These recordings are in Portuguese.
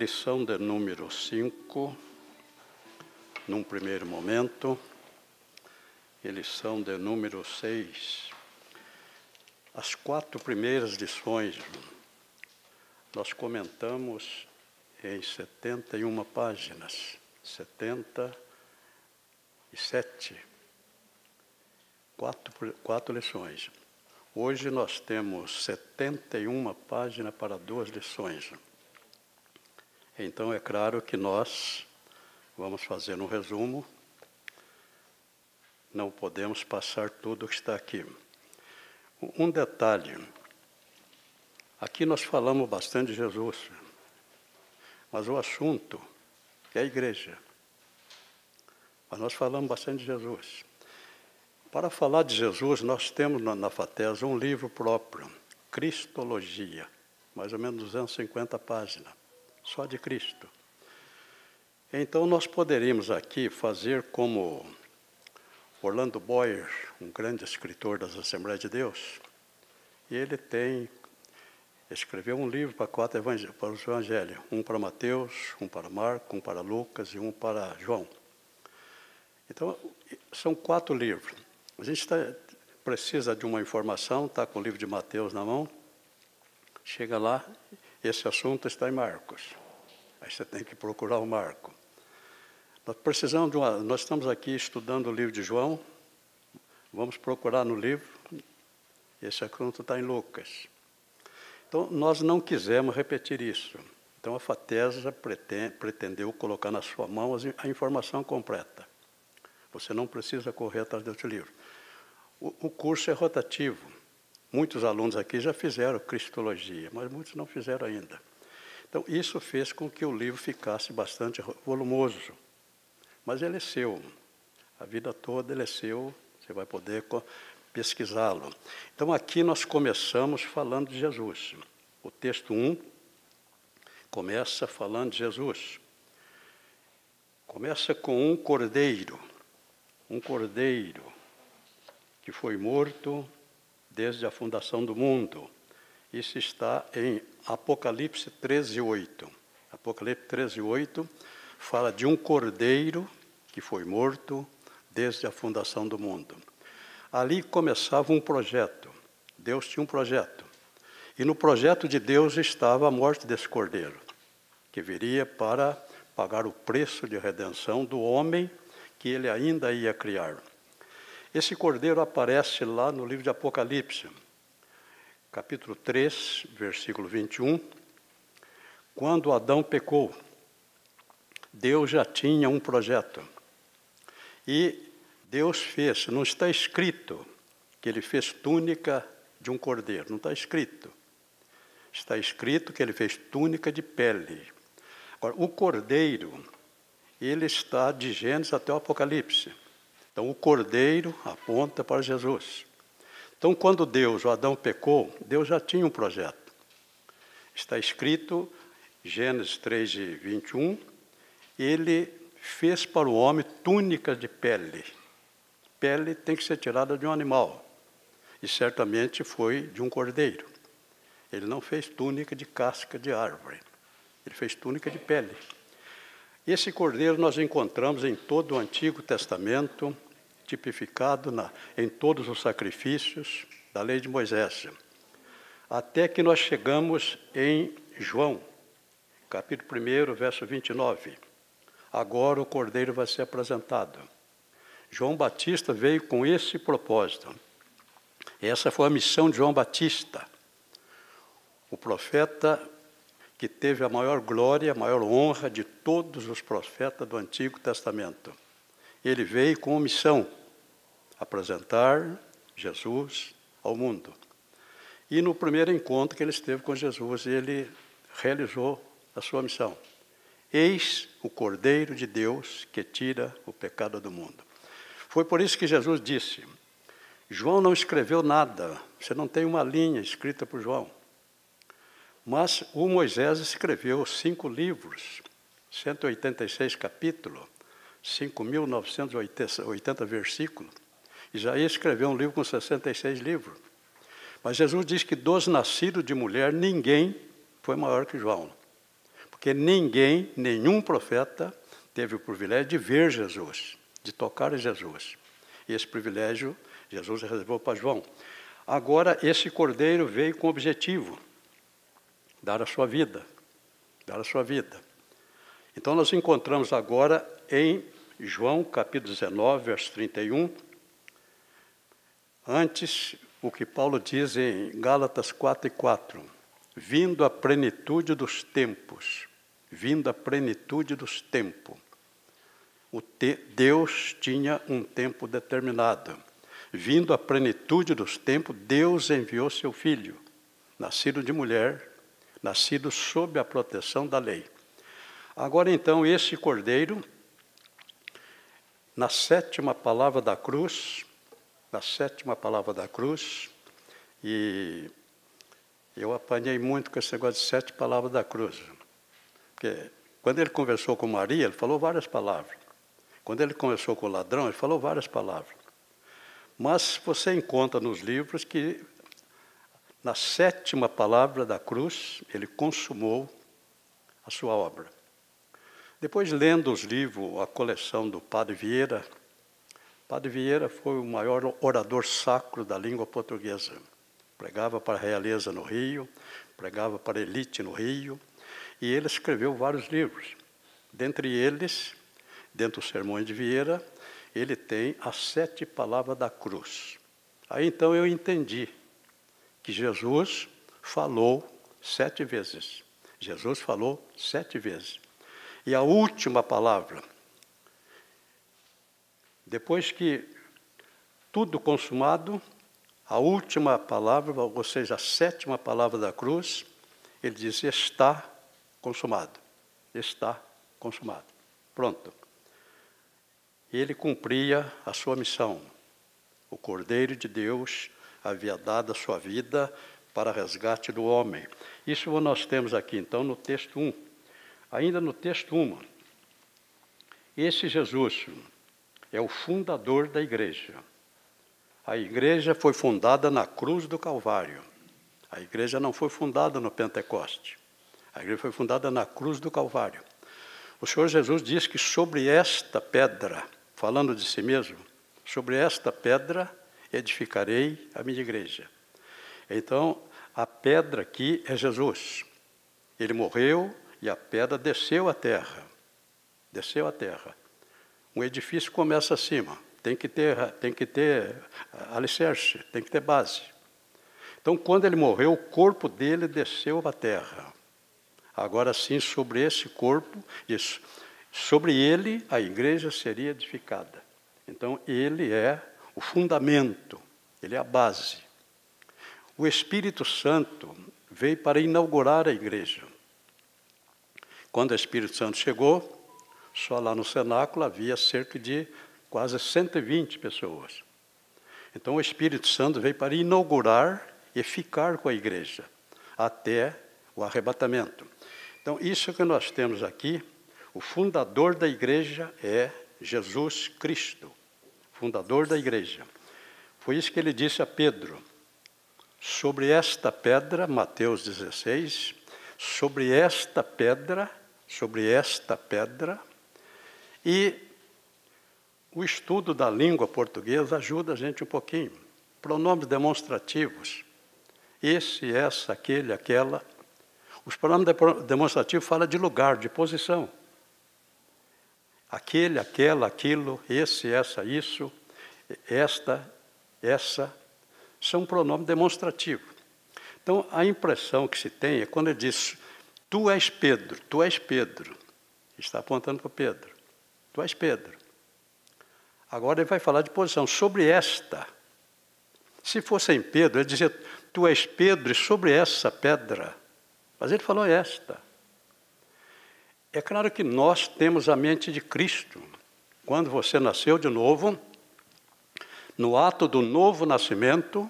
Lição de número 5, num primeiro momento, e lição de número 6. As 4 primeiras lições nós comentamos em 71 páginas, 77, quatro lições. Hoje nós temos 71 páginas para 2 lições. Então é claro que nós vamos fazer um resumo, não podemos passar tudo o que está aqui. Um detalhe, aqui nós falamos bastante de Jesus, mas o assunto é a igreja. Mas nós falamos bastante de Jesus. Para falar de Jesus, nós temos na FATES um livro próprio, Cristologia, mais ou menos 250 páginas, só de Cristo. Então nós poderíamos aqui fazer como Orlando Boyer, um grande escritor das Assembleias de Deus, e ele escreveu um livro para os evangelhos, um para Mateus, um para Marcos, um para Lucas e um para João. Então, são 4 livros. A gente precisa de uma informação, está com o livro de Mateus na mão, chega lá, esse assunto está em Marcos. Aí você tem que procurar o Marco. Nós precisamos nós estamos aqui estudando o livro de João, vamos procurar no livro, esse assunto está em Lucas. Então, nós não quisemos repetir isso. Então, a FATESA pretendeu colocar na sua mão a informação completa. Você não precisa correr atrás desse livro. O curso é rotativo. Muitos alunos aqui já fizeram Cristologia, mas muitos não fizeram ainda. Então, isso fez com que o livro ficasse bastante volumoso. Mas ele é seu. A vida toda ele é seu. Você vai poder pesquisá-lo. Então, aqui nós começamos falando de Jesus. O texto 1 começa falando de Jesus. Começa com um cordeiro que foi morto desde a fundação do mundo. Isso está em Apocalipse 13:8. Apocalipse 13:8 fala de um cordeiro que foi morto desde a fundação do mundo. Ali começava um projeto. Deus tinha um projeto. E no projeto de Deus estava a morte desse cordeiro, que viria para pagar o preço de redenção do homem que ele ainda ia criar. Esse cordeiro aparece lá no livro de Apocalipse, capítulo 3, versículo 21. Quando Adão pecou, Deus já tinha um projeto. E Deus fez, não está escrito que ele fez túnica de um cordeiro, não está escrito. Está escrito que ele fez túnica de pele. Agora, o cordeiro, ele está de Gênesis até o Apocalipse. Então, o cordeiro aponta para Jesus. Então, quando o Adão pecou, Deus já tinha um projeto. Está escrito, Gênesis 3:21, ele fez para o homem túnica de pele. Pele tem que ser tirada de um animal. E certamente foi de um cordeiro. Ele não fez túnica de casca de árvore. Ele fez túnica de pele. Esse cordeiro nós encontramos em todo o Antigo Testamento, tipificado em todos os sacrifícios da lei de Moisés. Até que nós chegamos em João, capítulo 1, verso 29. Agora o cordeiro vai ser apresentado. João Batista veio com esse propósito. Essa foi a missão de João Batista, o profeta que teve a maior glória, a maior honra de todos os profetas do Antigo Testamento. Ele veio com a missão, apresentar Jesus ao mundo. E no primeiro encontro que ele esteve com Jesus, ele realizou a sua missão. Eis o Cordeiro de Deus que tira o pecado do mundo. Foi por isso que Jesus disse, João não escreveu nada, você não tem uma linha escrita por João. Mas o Moisés escreveu 5 livros, 186 capítulos, 5.980 versículos. Isaías escreveu um livro com 66 livros. Mas Jesus diz que dos nascidos de mulher, ninguém foi maior que João. Porque ninguém, nenhum profeta, teve o privilégio de ver Jesus, de tocar em Jesus. E esse privilégio Jesus reservou para João. Agora, esse cordeiro veio com o objetivo, dar a sua vida, dar a sua vida. Então, nós encontramos agora em João, capítulo 19, verso 31, antes, o que Paulo diz em Gálatas 4:4, vindo a plenitude dos tempos, vindo a plenitude dos tempos. Deus tinha um tempo determinado. Vindo a plenitude dos tempos, Deus enviou seu Filho, nascido de mulher, nascido sob a proteção da lei. Agora, então, esse cordeiro, na sétima palavra da cruz, e eu apanhei muito com esse negócio de 7 palavras da cruz. Porque quando ele conversou com Maria, ele falou várias palavras. Quando ele conversou com o ladrão, ele falou várias palavras. Mas você encontra nos livros que, na sétima palavra da cruz, ele consumou a sua obra. Depois, lendo os livros, a coleção do Padre Vieira foi o maior orador sacro da língua portuguesa. Pregava para a realeza no Rio, pregava para a elite no Rio, e ele escreveu vários livros. Dentre eles, dentro dos Sermões de Vieira, ele tem as 7 palavras da cruz. Aí então eu entendi que Jesus falou 7 vezes. Jesus falou 7 vezes. E a última palavra, depois que tudo consumado, a última palavra, ou seja, a 7ª palavra da cruz, ele diz, está consumado. Está consumado. Pronto. Ele cumpria a sua missão. O Cordeiro de Deus havia dado a sua vida para resgate do homem. Isso nós temos aqui, então, no texto 1. Ainda no texto 1, esse Jesus é o fundador da igreja. A igreja foi fundada na cruz do Calvário. A igreja não foi fundada no Pentecoste. A igreja foi fundada na cruz do Calvário. O Senhor Jesus diz que sobre esta pedra, falando de si mesmo, sobre esta pedra edificarei a minha igreja. Então, a pedra aqui é Jesus. Ele morreu e a pedra desceu à terra. Desceu à terra. Um edifício começa acima. Tem que ter alicerce, tem que ter base. Então, quando ele morreu, o corpo dele desceu à terra. Agora sim, sobre esse corpo, isso, sobre ele, a igreja seria edificada. Então, ele é o fundamento, ele é a base. O Espírito Santo veio para inaugurar a igreja. Quando o Espírito Santo chegou, só lá no cenáculo havia cerca de quase 120 pessoas. Então, o Espírito Santo veio para inaugurar e ficar com a igreja, até o arrebatamento. Então, isso que nós temos aqui, o fundador da igreja é Jesus Cristo, fundador da igreja. Foi isso que ele disse a Pedro. Sobre esta pedra, Mateus 16, sobre esta pedra, e o estudo da língua portuguesa ajuda a gente um pouquinho. Pronomes demonstrativos, esse, essa, aquele, aquela. Os pronomes demonstrativos falam de lugar, de posição. Aquele, aquela, aquilo, esse, essa, isso, esta, essa, são pronomes demonstrativos. Então, a impressão que se tem é quando ele diz, tu és Pedro, está apontando para Pedro, tu és Pedro. Agora ele vai falar de posição, sobre esta. Se fosse em Pedro, ele dizia, tu és Pedro e sobre essa pedra. Mas ele falou esta. É claro que nós temos a mente de Cristo. Quando você nasceu de novo, no ato do novo nascimento,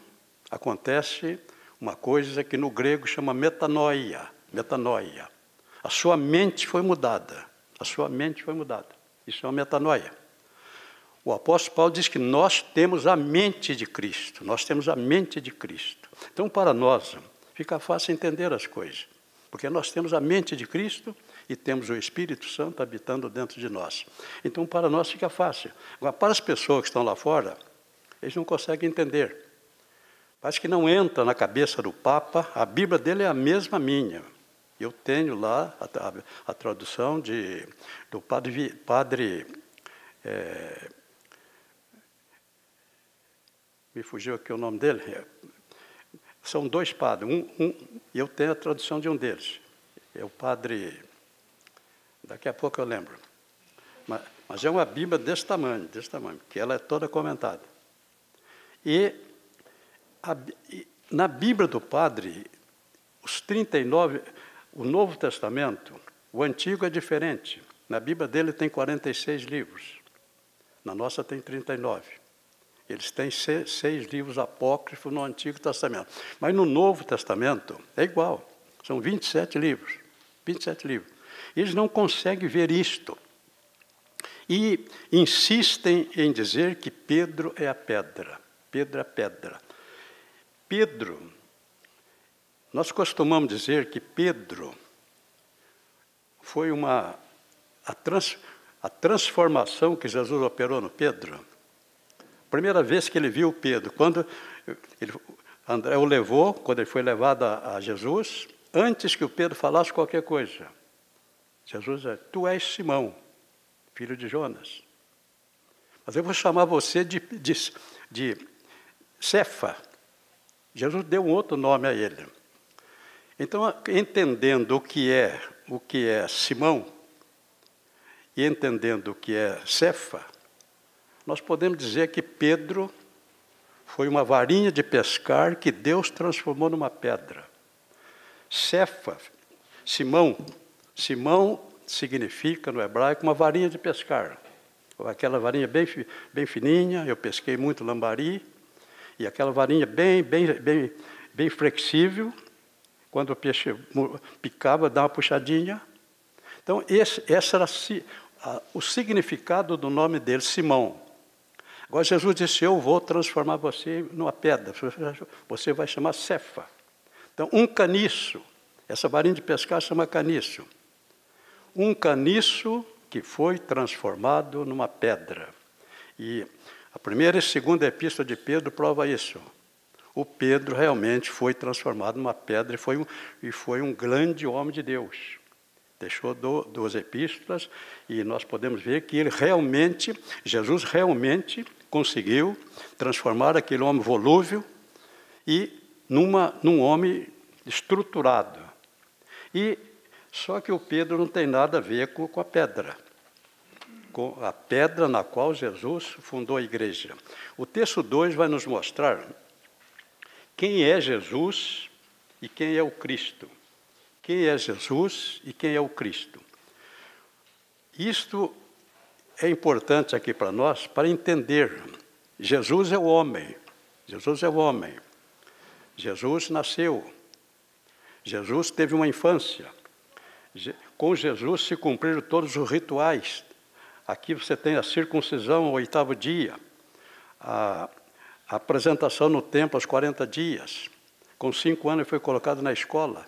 acontece uma coisa que no grego chama metanoia. Metanoia. A sua mente foi mudada. A sua mente foi mudada. Isso é uma metanoia. O apóstolo Paulo diz que nós temos a mente de Cristo. Nós temos a mente de Cristo. Então, para nós, fica fácil entender as coisas. Porque nós temos a mente de Cristo e temos o Espírito Santo habitando dentro de nós. Então, para nós fica fácil. Agora, para as pessoas que estão lá fora, eles não conseguem entender. Parece que não entra na cabeça do Papa, a Bíblia dele é a mesma minha. Eu tenho lá a tradução do padre me fugiu aqui o nome dele. São dois padres. Eu tenho a tradução de um deles. É o padre... Daqui a pouco eu lembro. Mas é uma Bíblia desse tamanho, que ela é toda comentada. E na Bíblia do padre, os 39... O Novo Testamento, o Antigo é diferente. Na Bíblia dele tem 46 livros. Na nossa tem 39. Eles têm 6 livros apócrifos no Antigo Testamento. Mas no Novo Testamento é igual. São 27 livros. 27 livros. Eles não conseguem ver isto. E insistem em dizer que Pedro é a pedra. Pedro é a pedra. Pedro... Nós costumamos dizer que Pedro foi a transformação que Jesus operou no Pedro. Primeira vez que ele viu Pedro, quando André o levou, quando ele foi levado a Jesus, antes que o Pedro falasse qualquer coisa. Jesus disse, tu és Simão, filho de Jonas. Mas eu vou chamar você de Cefa. Jesus deu um outro nome a ele. Então, entendendo o que é Simão e entendendo o que é Cefa, nós podemos dizer que Pedro foi uma varinha de pescar que Deus transformou numa pedra. Cefa, Simão significa no hebraico uma varinha de pescar. Aquela varinha bem fininha, eu pesquei muito lambari, e aquela varinha bem flexível. Quando o peixe picava, dava uma puxadinha. Então, esse era o significado do nome dele, Simão. Agora, Jesus disse, eu vou transformar você numa pedra. Você vai chamar Cefa. Então, um caniço. Essa varinha de pescar chama caniço. Um caniço que foi transformado numa pedra. E a primeira e segunda epístola de Pedro prova isso. O Pedro realmente foi transformado numa pedra e foi um grande homem de Deus. Deixou 2 epístolas e nós podemos ver que Jesus realmente conseguiu transformar aquele homem volúvel num homem estruturado. Só que o Pedro não tem nada a ver com a pedra. Com a pedra na qual Jesus fundou a igreja. O texto 2 vai nos mostrar quem é Jesus e quem é o Cristo. Quem é Jesus e quem é o Cristo. Isto é importante aqui para nós, para entender. Jesus é o homem. Jesus é o homem. Jesus nasceu. Jesus teve uma infância. Com Jesus se cumpriram todos os rituais. Aqui você tem a circuncisão ao 8º dia. A apresentação no templo aos 40 dias. Com 5 anos ele foi colocado na escola.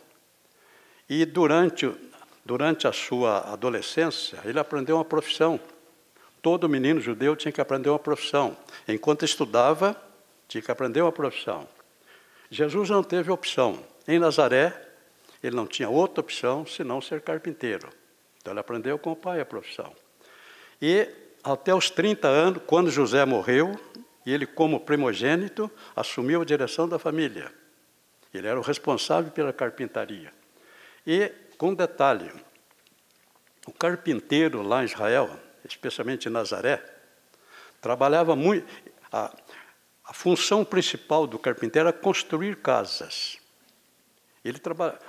E durante a sua adolescência, ele aprendeu uma profissão. Todo menino judeu tinha que aprender uma profissão. Enquanto estudava, tinha que aprender uma profissão. Jesus não teve opção. Em Nazaré, ele não tinha outra opção senão ser carpinteiro. Então ele aprendeu com o pai a profissão. E até os 30 anos, quando José morreu, ele, como primogênito, assumiu a direção da família. Ele era o responsável pela carpintaria. E, com detalhe, o carpinteiro lá em Israel, especialmente em Nazaré, trabalhava muito... A função principal do carpinteiro era construir casas.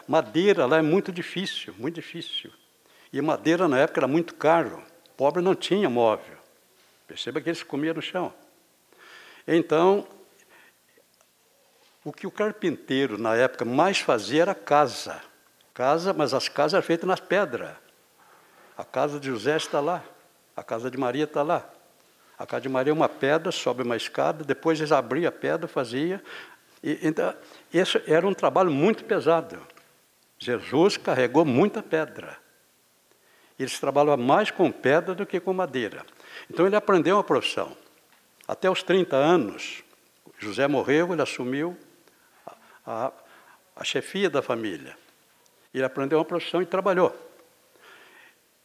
Madeira lá é muito difícil, muito difícil. E madeira na época era muito caro. O pobre não tinha móvel. Perceba que eles comiam no chão. Então, o que o carpinteiro na época mais fazia era casa. Mas as casas eram feitas nas pedras. A casa de José está lá. A casa de Maria está lá. A casa de Maria é uma pedra, sobe uma escada, depois eles abriam a pedra, faziam. Então, esse era um trabalho muito pesado. Jesus carregou muita pedra. Eles trabalhavam mais com pedra do que com madeira. Então ele aprendeu uma profissão. Até os 30 anos, José morreu, ele assumiu a chefia da família. Ele aprendeu uma profissão e trabalhou.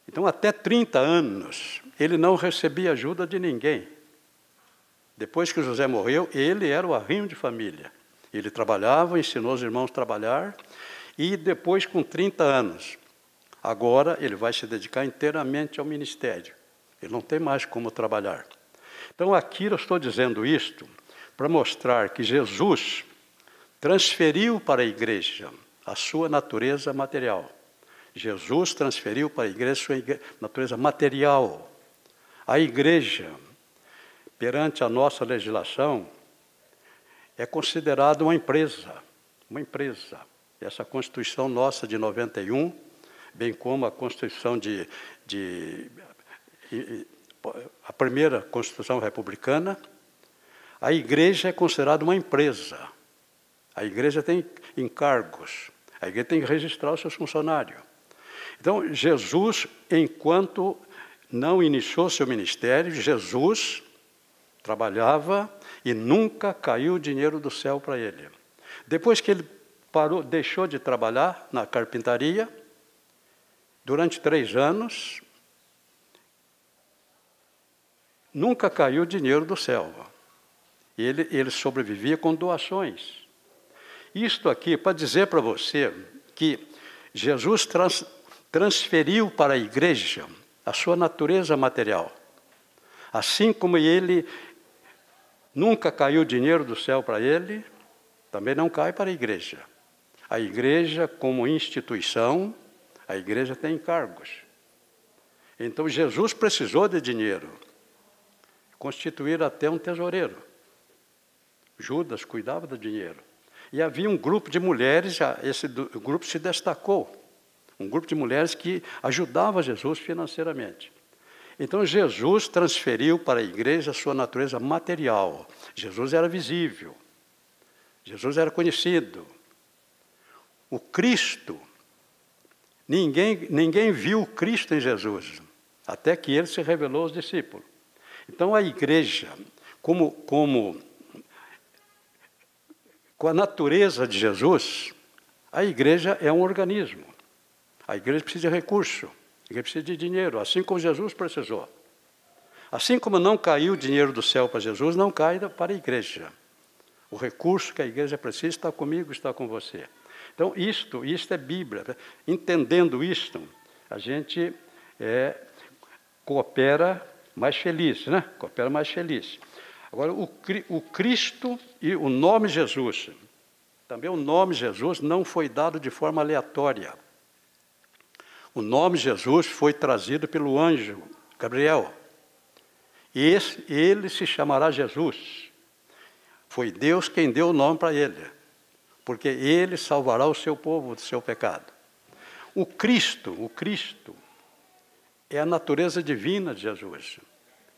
Então, até 30 anos, ele não recebia ajuda de ninguém. Depois que José morreu, ele era o arrimo de família. Ele trabalhava, ensinou os irmãos a trabalhar, e depois, com 30 anos, agora ele vai se dedicar inteiramente ao ministério. Ele não tem mais como trabalhar. Então, aqui eu estou dizendo isto para mostrar que Jesus transferiu para a igreja a sua natureza material. Jesus transferiu para a igreja a sua natureza material. A igreja, perante a nossa legislação, é considerada uma empresa. Uma empresa. Essa Constituição nossa de 91, bem como a Constituição a primeira Constituição republicana, a igreja é considerada uma empresa. A igreja tem encargos. A igreja tem que registrar os seus funcionários. Então, Jesus, enquanto não iniciou seu ministério, Jesus trabalhava e nunca caiu dinheiro do céu para ele. Depois que ele deixou de trabalhar na carpintaria, durante 3 anos, nunca caiu dinheiro do céu. Ele sobrevivia com doações. Isto aqui para dizer para você que Jesus transferiu para a igreja a sua natureza material. Assim como ele nunca caiu dinheiro do céu para ele, também não cai para a igreja. A igreja, como instituição, a igreja tem encargos. Então, Jesus precisou de dinheiro. Constituir até um tesoureiro. Judas cuidava do dinheiro. E havia um grupo de mulheres, esse grupo se destacou. Um grupo de mulheres que ajudava Jesus financeiramente. Então, Jesus transferiu para a igreja a sua natureza material. Jesus era visível. Jesus era conhecido. O Cristo, ninguém viu o Cristo em Jesus, até que ele se revelou aos discípulos. Então, a igreja, com a natureza de Jesus, a igreja é um organismo. A igreja precisa de recurso, a igreja precisa de dinheiro, assim como Jesus precisou. Assim como não caiu o dinheiro do céu para Jesus, não cai para a igreja. O recurso que a igreja precisa está comigo, está com você. Então, isto é Bíblia. Entendendo isto, a gente coopera mais feliz, né? Coopera mais feliz. Agora, o Cristo e o nome Jesus, também o nome Jesus não foi dado de forma aleatória. O nome Jesus foi trazido pelo anjo Gabriel. E ele se chamará Jesus. Foi Deus quem deu o nome para ele, porque ele salvará o seu povo do seu pecado. O Cristo é a natureza divina de Jesus.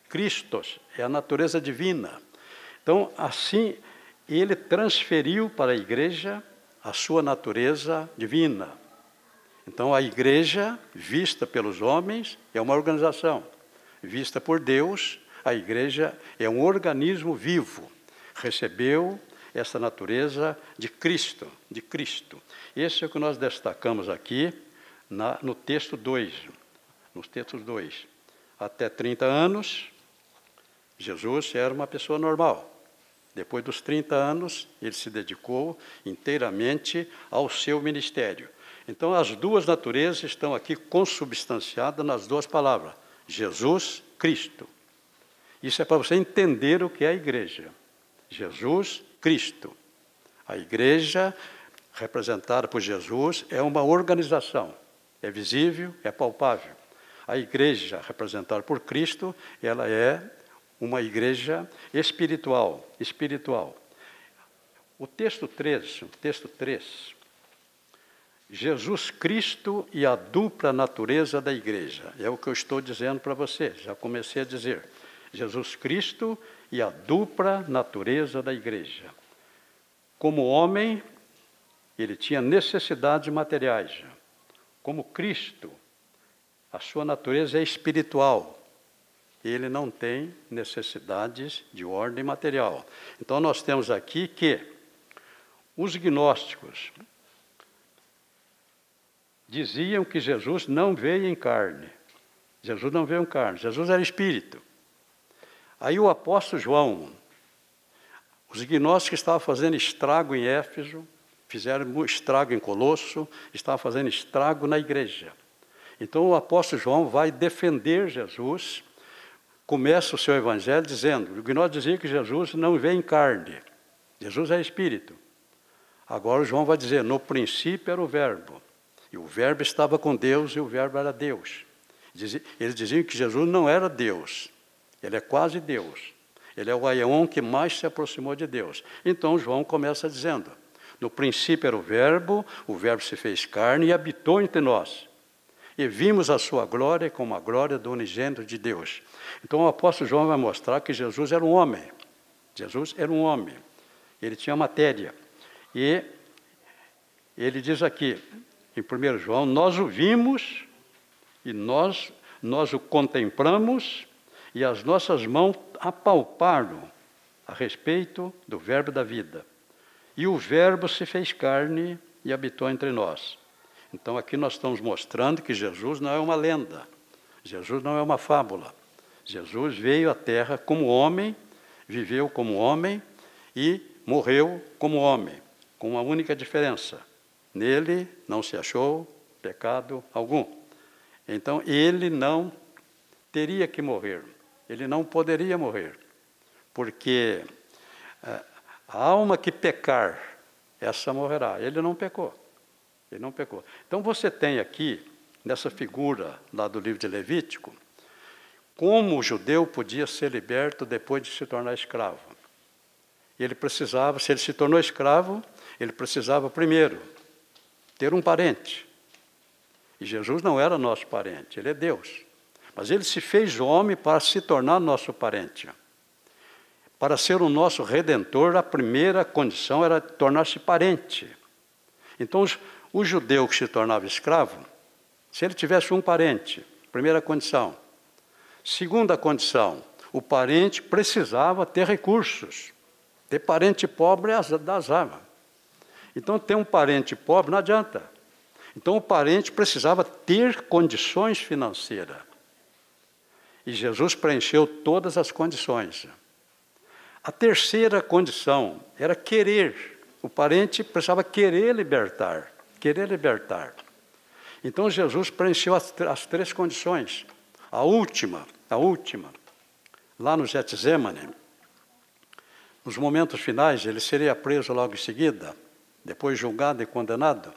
Christos é a natureza divina. Então, assim, ele transferiu para a igreja a sua natureza divina. Então, a igreja, vista pelos homens, é uma organização. Vista por Deus, a igreja é um organismo vivo. Recebeu essa natureza de Cristo, de Cristo. Esse é o que nós destacamos aqui no texto 2. Nos textos 2. Até 30 anos, Jesus era uma pessoa normal. Depois dos 30 anos, ele se dedicou inteiramente ao seu ministério. Então, as duas naturezas estão aqui consubstanciadas nas duas palavras. Jesus, Cristo. Isso é para você entender o que é a igreja. Jesus, Cristo. A igreja, representada por Jesus, é uma organização. É visível, é palpável. A igreja, representada por Cristo, ela é uma igreja espiritual. O texto 3, Jesus Cristo e a dupla natureza da igreja. É o que eu estou dizendo para você, já comecei a dizer. Jesus Cristo e a dupla natureza da igreja. Como homem, ele tinha necessidades materiais. Como Cristo, A sua natureza é espiritual. Ele não tem necessidades de ordem material. Então, nós temos aqui que os gnósticos diziam que Jesus não veio em carne. Jesus não veio em carne, Jesus era espírito. Aí o apóstolo João, os gnósticos estavam fazendo estrago em Éfeso, fizeram estrago em Colosso, estavam fazendo estrago na igreja. Então o apóstolo João vai defender Jesus, começa o seu evangelho dizendo, o gnóstico dizia que Jesus não veio em carne, Jesus é espírito. Agora o João vai dizer, no princípio era o verbo, e o verbo estava com Deus e o verbo era Deus. Eles diziam que Jesus não era Deus, ele é quase Deus, ele é o aion que mais se aproximou de Deus. Então João começa dizendo, no princípio era o verbo se fez carne e habitou entre nós. E vimos a sua glória como a glória do unigênito de Deus. Então o apóstolo João vai mostrar que Jesus era um homem. Jesus era um homem. Ele tinha matéria. E ele diz aqui, em 1 João, nós o vimos e nós o contemplamos e as nossas mãos apalparam a respeito do verbo da vida. E o verbo se fez carne e habitou entre nós. Então aqui nós estamos mostrando que Jesus não é uma lenda, Jesus não é uma fábula. Jesus veio à Terra como homem, viveu como homem e morreu como homem, com uma única diferença. Nele não se achou pecado algum. Então ele não teria que morrer, ele não poderia morrer, porque a alma que pecar, essa morrerá. Ele não pecou. Ele não pecou. Então você tem aqui, nessa figura lá do livro de Levítico, como o judeu podia ser liberto depois de se tornar escravo. Ele precisava, se ele se tornou escravo, ele precisava primeiro ter um parente. E Jesus não era nosso parente, ele é Deus. Mas ele se fez homem para se tornar nosso parente. Para ser o nosso redentor, a primeira condição era tornar-se parente. Então, o judeu que se tornava escravo, se ele tivesse um parente, primeira condição. Segunda condição, o parente precisava ter recursos. Ter parente pobre dá azar. Então, ter um parente pobre não adianta. Então, o parente precisava ter condições financeiras. E Jesus preencheu todas as condições. A terceira condição era querer. O parente precisava querer libertar. Querer libertar. Então Jesus preencheu as três condições. A última, lá no Getsêmani, nos momentos finais, ele seria preso logo em seguida, depois julgado e condenado.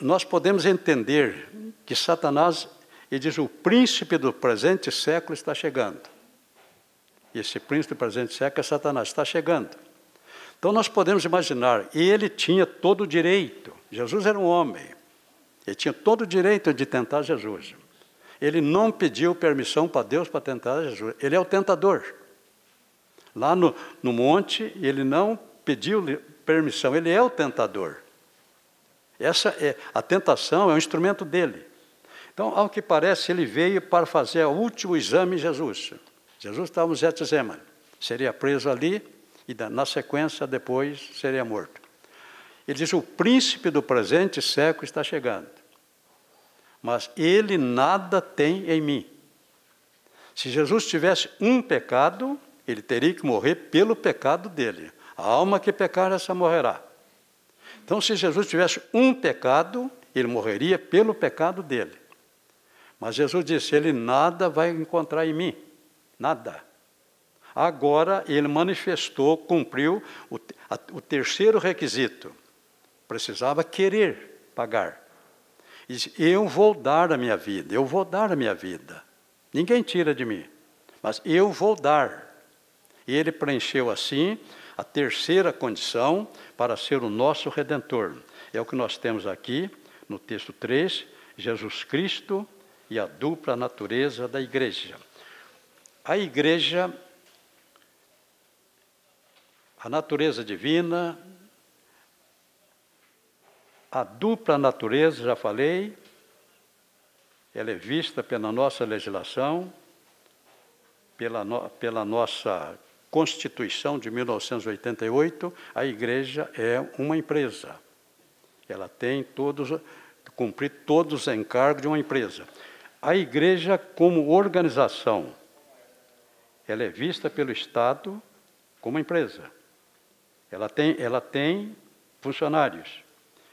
Nós podemos entender que Satanás, ele diz, o príncipe do presente século está chegando. E esse príncipe do presente século é Satanás, está chegando. Então nós podemos imaginar, ele tinha todo o direito, Jesus era um homem, ele tinha todo o direito de tentar Jesus. Ele não pediu permissão para Deus para tentar Jesus, ele é o tentador. Lá no monte, ele não pediu permissão, ele é o tentador. A tentação é um instrumento dele. Então, ao que parece, ele veio para fazer o último exame em Jesus. Jesus estava no Getsêmani, seria preso ali e, na sequência, depois seria morto. Ele diz, o príncipe do presente século está chegando, mas ele nada tem em mim. Se Jesus tivesse um pecado, ele teria que morrer pelo pecado dele. A alma que pecar, essa morrerá. Então, se Jesus tivesse um pecado, ele morreria pelo pecado dele. Mas Jesus disse, ele nada vai encontrar em mim. Nada. Agora, ele manifestou, cumpriu o terceiro requisito. Precisava querer pagar. E disse, eu vou dar a minha vida, eu vou dar a minha vida. Ninguém tira de mim, mas eu vou dar. E ele preencheu assim a terceira condição para ser o nosso Redentor. É o que nós temos aqui no texto 3, Jesus Cristo e a dupla natureza da igreja. A igreja, a natureza divina, a dupla natureza, já falei, ela é vista pela nossa legislação, pela nossa Constituição de 1988, a igreja é uma empresa. Ela tem cumprir todos os encargos de uma empresa. A igreja, como organização, ela é vista pelo Estado como uma empresa. Ela tem funcionários.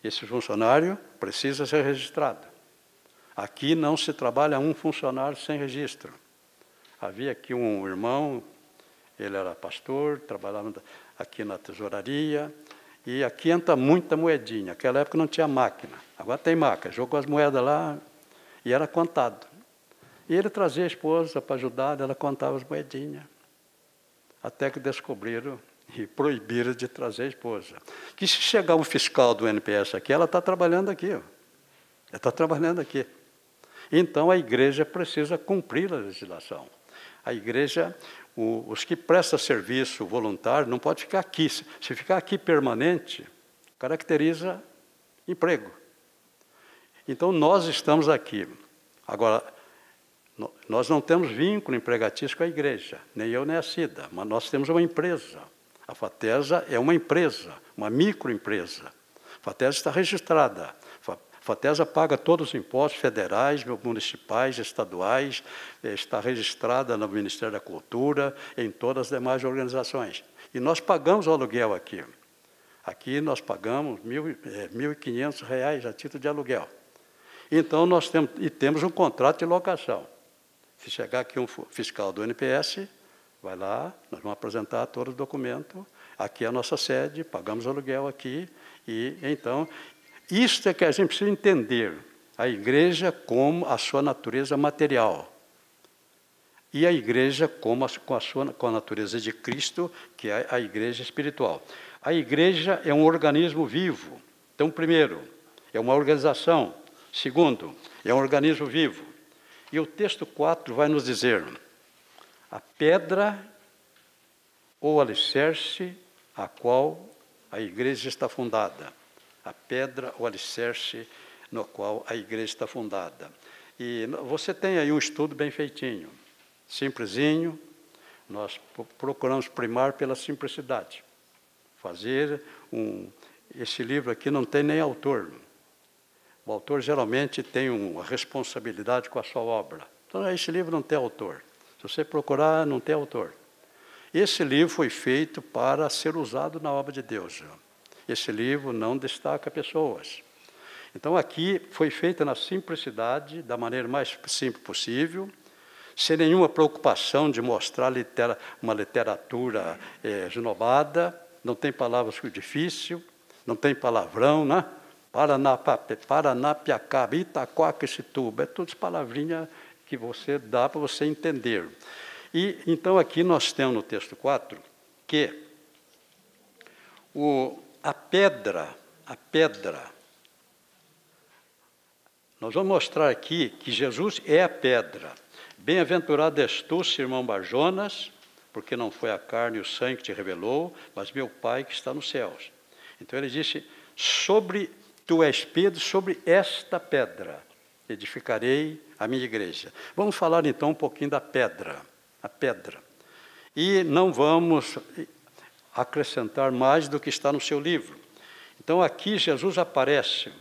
Esse funcionário precisa ser registrado. Aqui não se trabalha um funcionário sem registro. Havia aqui um irmão, ele era pastor, trabalhava aqui na tesouraria, e aqui entra muita moedinha. Naquela época não tinha máquina, agora tem máquina. Jogou as moedas lá e era contado. E ele trazia a esposa para ajudar, ela contava as moedinhas. Até que descobriram e proibiram de trazer a esposa. Que se chegar um fiscal do NPS aqui, ela está trabalhando aqui. Ela está trabalhando aqui. Então, a igreja precisa cumprir a legislação. A igreja, os que prestam serviço voluntário, não pode ficar aqui. Se ficar aqui permanente, caracteriza emprego. Então, nós estamos aqui. Agora, nós não temos vínculo empregatício com a igreja, nem eu nem a Cida, mas nós temos uma empresa. A FATESA é uma empresa, uma microempresa. A FATESA está registrada. A FATESA paga todos os impostos federais, municipais, estaduais, está registrada no Ministério da Cultura, em todas as demais organizações. E nós pagamos o aluguel aqui. Aqui nós pagamos R$ 1.500 a título de aluguel. Então, nós temos um contrato de locação. Se chegar aqui um fiscal do NPS, vai lá, nós vamos apresentar todo o documento, aqui é a nossa sede, pagamos o aluguel aqui, e então, isso é que a gente precisa entender, a igreja como a sua natureza material, e a igreja com a natureza de Cristo, que é a igreja espiritual. A igreja é um organismo vivo. Então, primeiro, é uma organização. Segundo, é um organismo vivo. E o texto 4 vai nos dizer: a pedra ou alicerce a qual a igreja está fundada. A pedra ou alicerce no qual a igreja está fundada. E você tem aí um estudo bem feitinho, simplesinho. Nós procuramos primar pela simplicidade. Esse livro aqui não tem nem autor. O autor geralmente tem uma responsabilidade com a sua obra. Então, esse livro não tem autor. Se você procurar, não tem autor. Esse livro foi feito para ser usado na obra de Deus. Esse livro não destaca pessoas. Então, aqui foi feito na simplicidade, da maneira mais simples possível, sem nenhuma preocupação de mostrar uma literatura esnobada, não tem palavras difíceis, não tem palavrão, né? Paranapiacaba, Itacoaquecituba, é todas palavrinhas que você dá para você entender. E então aqui nós temos no texto 4 que a pedra, nós vamos mostrar aqui que Jesus é a pedra. Bem-aventurado és tu, Simão Barjonas, porque não foi a carne e o sangue que te revelou, mas meu Pai que está nos céus. Então ele disse: tu és Pedro, sobre esta pedra edificarei a minha igreja. Vamos falar então um pouquinho da pedra. A pedra. E não vamos acrescentar mais do que está no seu livro. Então aqui Jesus aparece,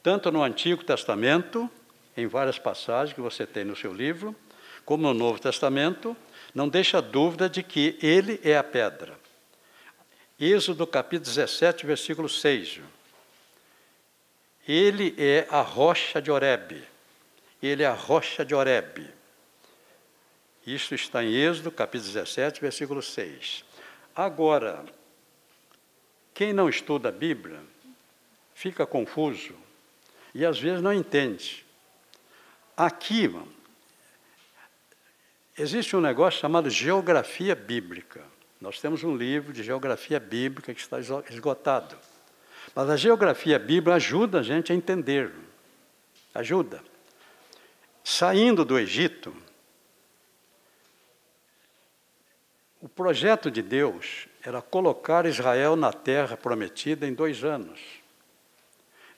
tanto no Antigo Testamento, em várias passagens que você tem no seu livro, como no Novo Testamento, não deixa dúvida de que ele é a pedra. Êxodo capítulo 17, versículo 6. Ele é a rocha de Horebe. Ele é a rocha de Horebe. Isso está em Êxodo, capítulo 17, versículo 6. Agora, quem não estuda a Bíblia fica confuso e às vezes não entende. Aqui, existe um negócio chamado geografia bíblica. Nós temos um livro de geografia bíblica que está esgotado. Mas a geografia bíblica ajuda a gente a entender. Ajuda. Saindo do Egito, o projeto de Deus era colocar Israel na terra prometida em 2 anos.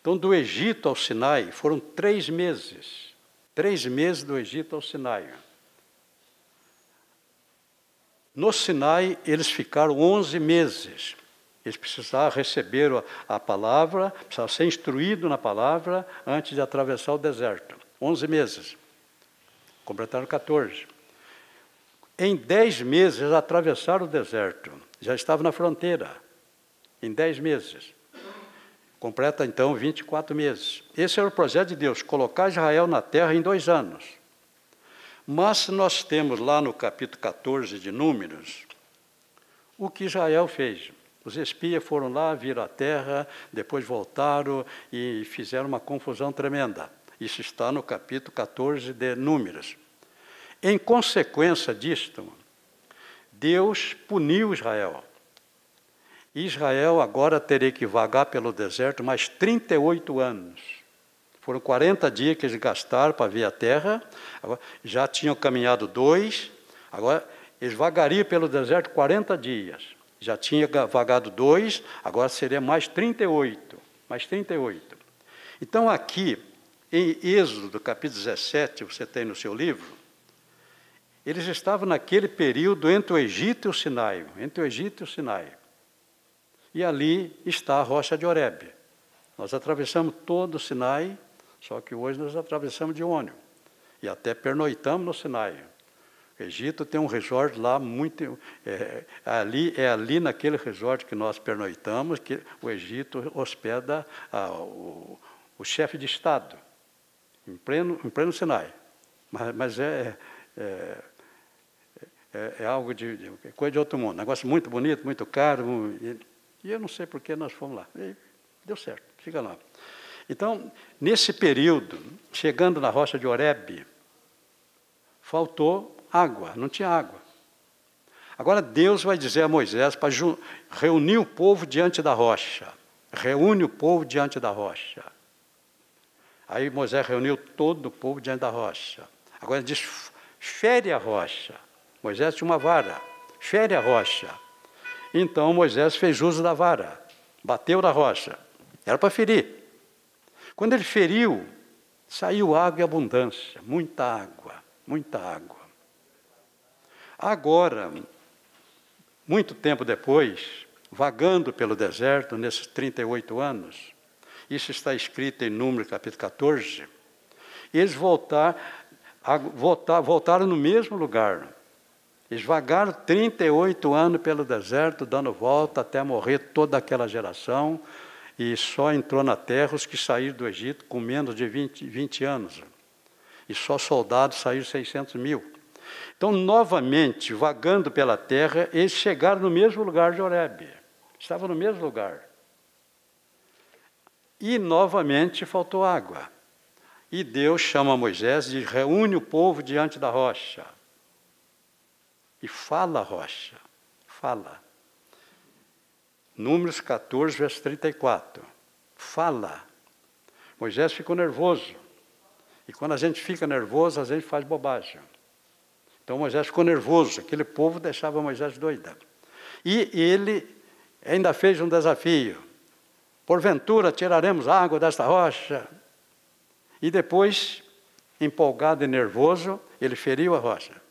Então, do Egito ao Sinai, foram 3 meses. 3 meses do Egito ao Sinai. No Sinai, eles ficaram 11 meses. Eles precisavam receber a palavra, precisavam ser instruídos na palavra antes de atravessar o deserto. 11 meses. Completaram 14. Em 10 meses, eles atravessaram o deserto. Já estavam na fronteira. Em 10 meses. Completa, então, 24 meses. Esse era o projeto de Deus, colocar Israel na terra em 2 anos. Mas nós temos lá no capítulo 14 de Números, o que Israel fez. Os espias foram lá, viram a terra, depois voltaram e fizeram uma confusão tremenda. Isso está no capítulo 14 de Números. Em consequência disto, Deus puniu Israel. Israel agora teria que vagar pelo deserto mais 38 anos. Foram 40 dias que eles gastaram para ver a terra, agora, já tinham caminhado 2, agora eles vagariam pelo deserto 40 dias. Já tinha vagado 2, agora seria mais 38. Mais 38. Então aqui, em Êxodo, capítulo 17, você tem no seu livro, eles estavam naquele período entre o Egito e o Sinai, entre o Egito e o Sinai. E ali está a rocha de Horebe. Nós atravessamos todo o Sinai, só que hoje nós atravessamos de ônibus. E até pernoitamos no Sinai. O Egito tem um resort lá muito... É ali naquele resort que nós pernoitamos que o Egito hospeda o chefe de Estado, em pleno Sinai. Mas é algo de coisa de outro mundo. Negócio muito bonito, muito caro. E eu não sei por que nós fomos lá. E deu certo, fica lá. Então, nesse período, chegando na rocha de Horebe, faltou água, não tinha água. Agora Deus vai dizer a Moisés para reunir o povo diante da rocha. Reúne o povo diante da rocha. Aí Moisés reuniu todo o povo diante da rocha. Agora ele diz, fere a rocha. Moisés tinha uma vara, fere a rocha. Então Moisés fez uso da vara, bateu na rocha. Era para ferir. Quando ele feriu, saiu água em abundância, muita água, muita água. Agora, muito tempo depois, vagando pelo deserto, nesses 38 anos, isso está escrito em Números, capítulo 14, eles voltaram no mesmo lugar. Eles vagaram 38 anos pelo deserto, dando volta até morrer toda aquela geração, e só entrou na terra os que saíram do Egito com menos de 20 anos. E só soldados saíram 600 mil. Então, novamente, vagando pela terra, eles chegaram no mesmo lugar de Horebe. Estavam no mesmo lugar. E, novamente, faltou água. E Deus chama Moisés e reúne o povo diante da rocha. E fala a rocha. Fala. Números 14, verso 34. Fala. Moisés ficou nervoso. E quando a gente fica nervoso, a gente faz bobagem. Então Moisés ficou nervoso. Aquele povo deixava Moisés doida. E ele ainda fez um desafio. Porventura tiraremos água desta rocha. E depois, empolgado e nervoso, ele feriu a rocha.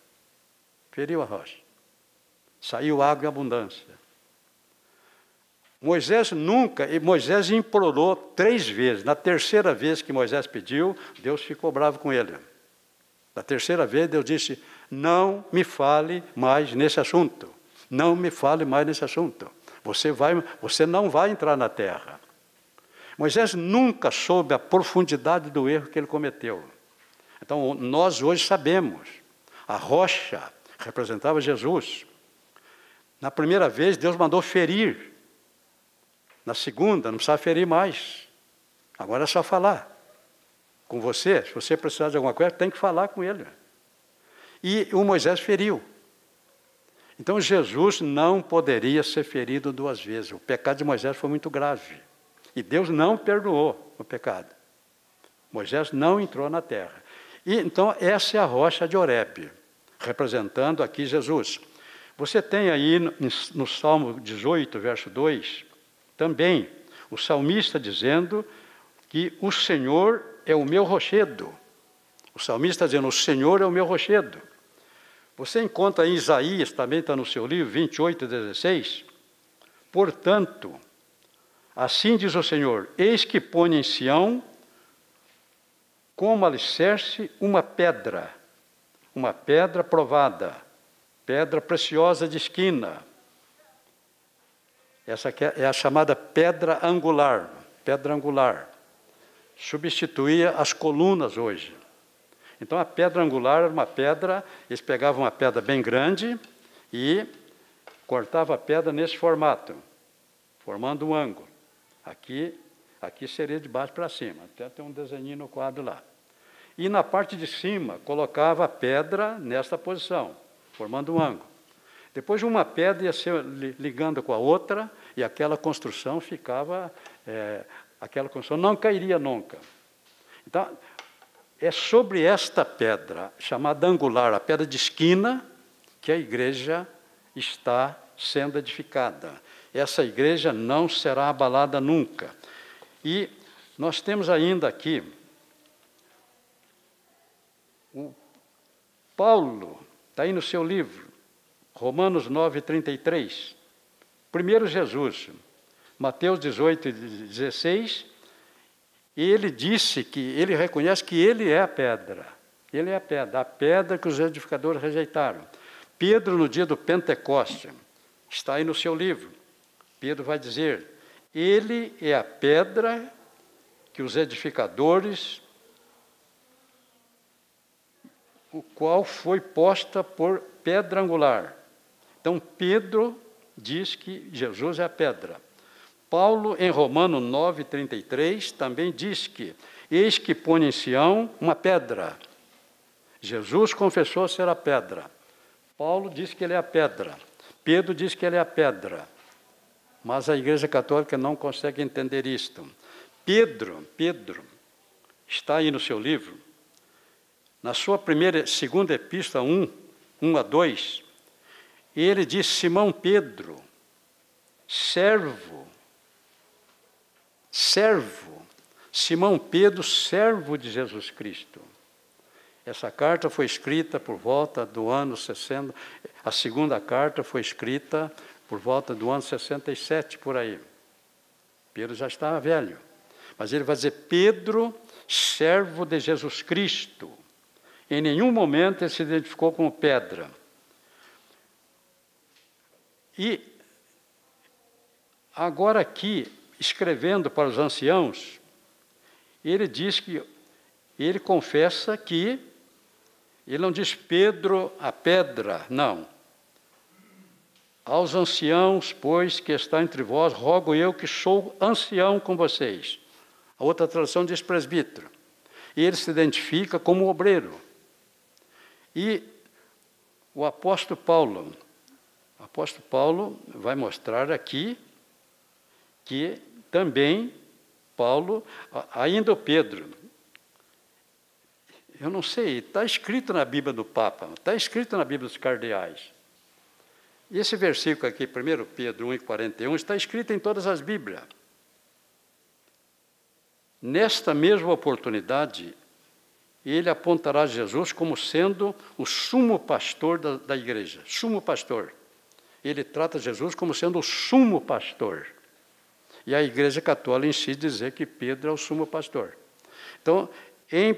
Feriu a rocha. Saiu água em abundância. Moisés implorou 3 vezes. Na terceira vez que Moisés pediu, Deus ficou bravo com ele. Na terceira vez, Deus disse, não me fale mais nesse assunto. Não me fale mais nesse assunto. Você não vai entrar na terra. Moisés nunca soube a profundidade do erro que ele cometeu. Então, nós hoje sabemos. A rocha representava Jesus. Na primeira vez, Deus mandou ferir. Na segunda, não precisava ferir mais. Agora é só falar com você. Se você precisar de alguma coisa, tem que falar com ele. E o Moisés feriu. Então, Jesus não poderia ser ferido 2 vezes. O pecado de Moisés foi muito grave. E Deus não perdoou o pecado. Moisés não entrou na terra. E, então, essa é a rocha de Horebe, representando aqui Jesus. Você tem aí no Salmo 18, verso 2, também o salmista dizendo que o Senhor é o meu rochedo. O salmista está dizendo, o Senhor é o meu rochedo. Você encontra em Isaías, também está no seu livro, 28:16. Portanto, assim diz o Senhor, eis que põe em Sião, como alicerce, uma pedra provada, pedra preciosa de esquina. Essa aqui é a chamada pedra angular. Substituía as colunas hoje. Então, a pedra angular era uma pedra, eles pegavam uma pedra bem grande e cortavam a pedra nesse formato, formando um ângulo. Aqui seria de baixo para cima, até tem um desenho no quadro lá. E na parte de cima, colocava a pedra nesta posição, formando um ângulo. Depois, uma pedra ia ser ligando com a outra, e aquela construção ficava... aquela construção não cairia nunca. Então, é sobre esta pedra, chamada angular, a pedra de esquina, que a igreja está sendo edificada. Essa igreja não será abalada nunca. E nós temos ainda aqui o Paulo, está aí no seu livro, Romanos 9:33. Primeiro Jesus, Mateus 18:16, ele disse que, ele reconhece que ele é a pedra. Ele é a pedra que os edificadores rejeitaram. Pedro, no dia do Pentecoste, está aí no seu livro. Pedro vai dizer, ele é a pedra que os edificadores, o qual foi posta por pedra angular. Então, Pedro diz que Jesus é a pedra. Paulo, em Romanos 9:33, também diz que eis que põe em Sião uma pedra. Jesus confessou ser a pedra. Paulo diz que ele é a pedra. Pedro diz que ele é a pedra. Mas a Igreja Católica não consegue entender isto. Pedro está aí no seu livro, na sua segunda epístola 1:2, ele diz, Simão Pedro, servo, Simão Pedro, servo de Jesus Cristo. Essa carta foi escrita por volta do ano 60, a segunda carta foi escrita por volta do ano 67, por aí. Pedro já estava velho, mas ele vai dizer, Pedro, servo de Jesus Cristo. Em nenhum momento ele se identificou como pedra. E agora aqui, escrevendo para os anciãos, ele diz que, ele confessa que, ele não diz Pedro a pedra, não. Aos anciãos, pois, que está entre vós, rogo eu que sou ancião com vocês. A outra tradução diz presbítero. E ele se identifica como obreiro. E o apóstolo Paulo vai mostrar aqui que também Paulo, ainda o Pedro, eu não sei, está escrito na Bíblia do Papa, está escrito na Bíblia dos cardeais. E esse versículo aqui, 1 Pedro 1:41, está escrito em todas as Bíblias. Nesta mesma oportunidade, ele apontará Jesus como sendo o sumo pastor da igreja. Sumo pastor. Ele trata Jesus como sendo o sumo pastor. E a Igreja Católica em si dizer que Pedro é o sumo pastor. Então, em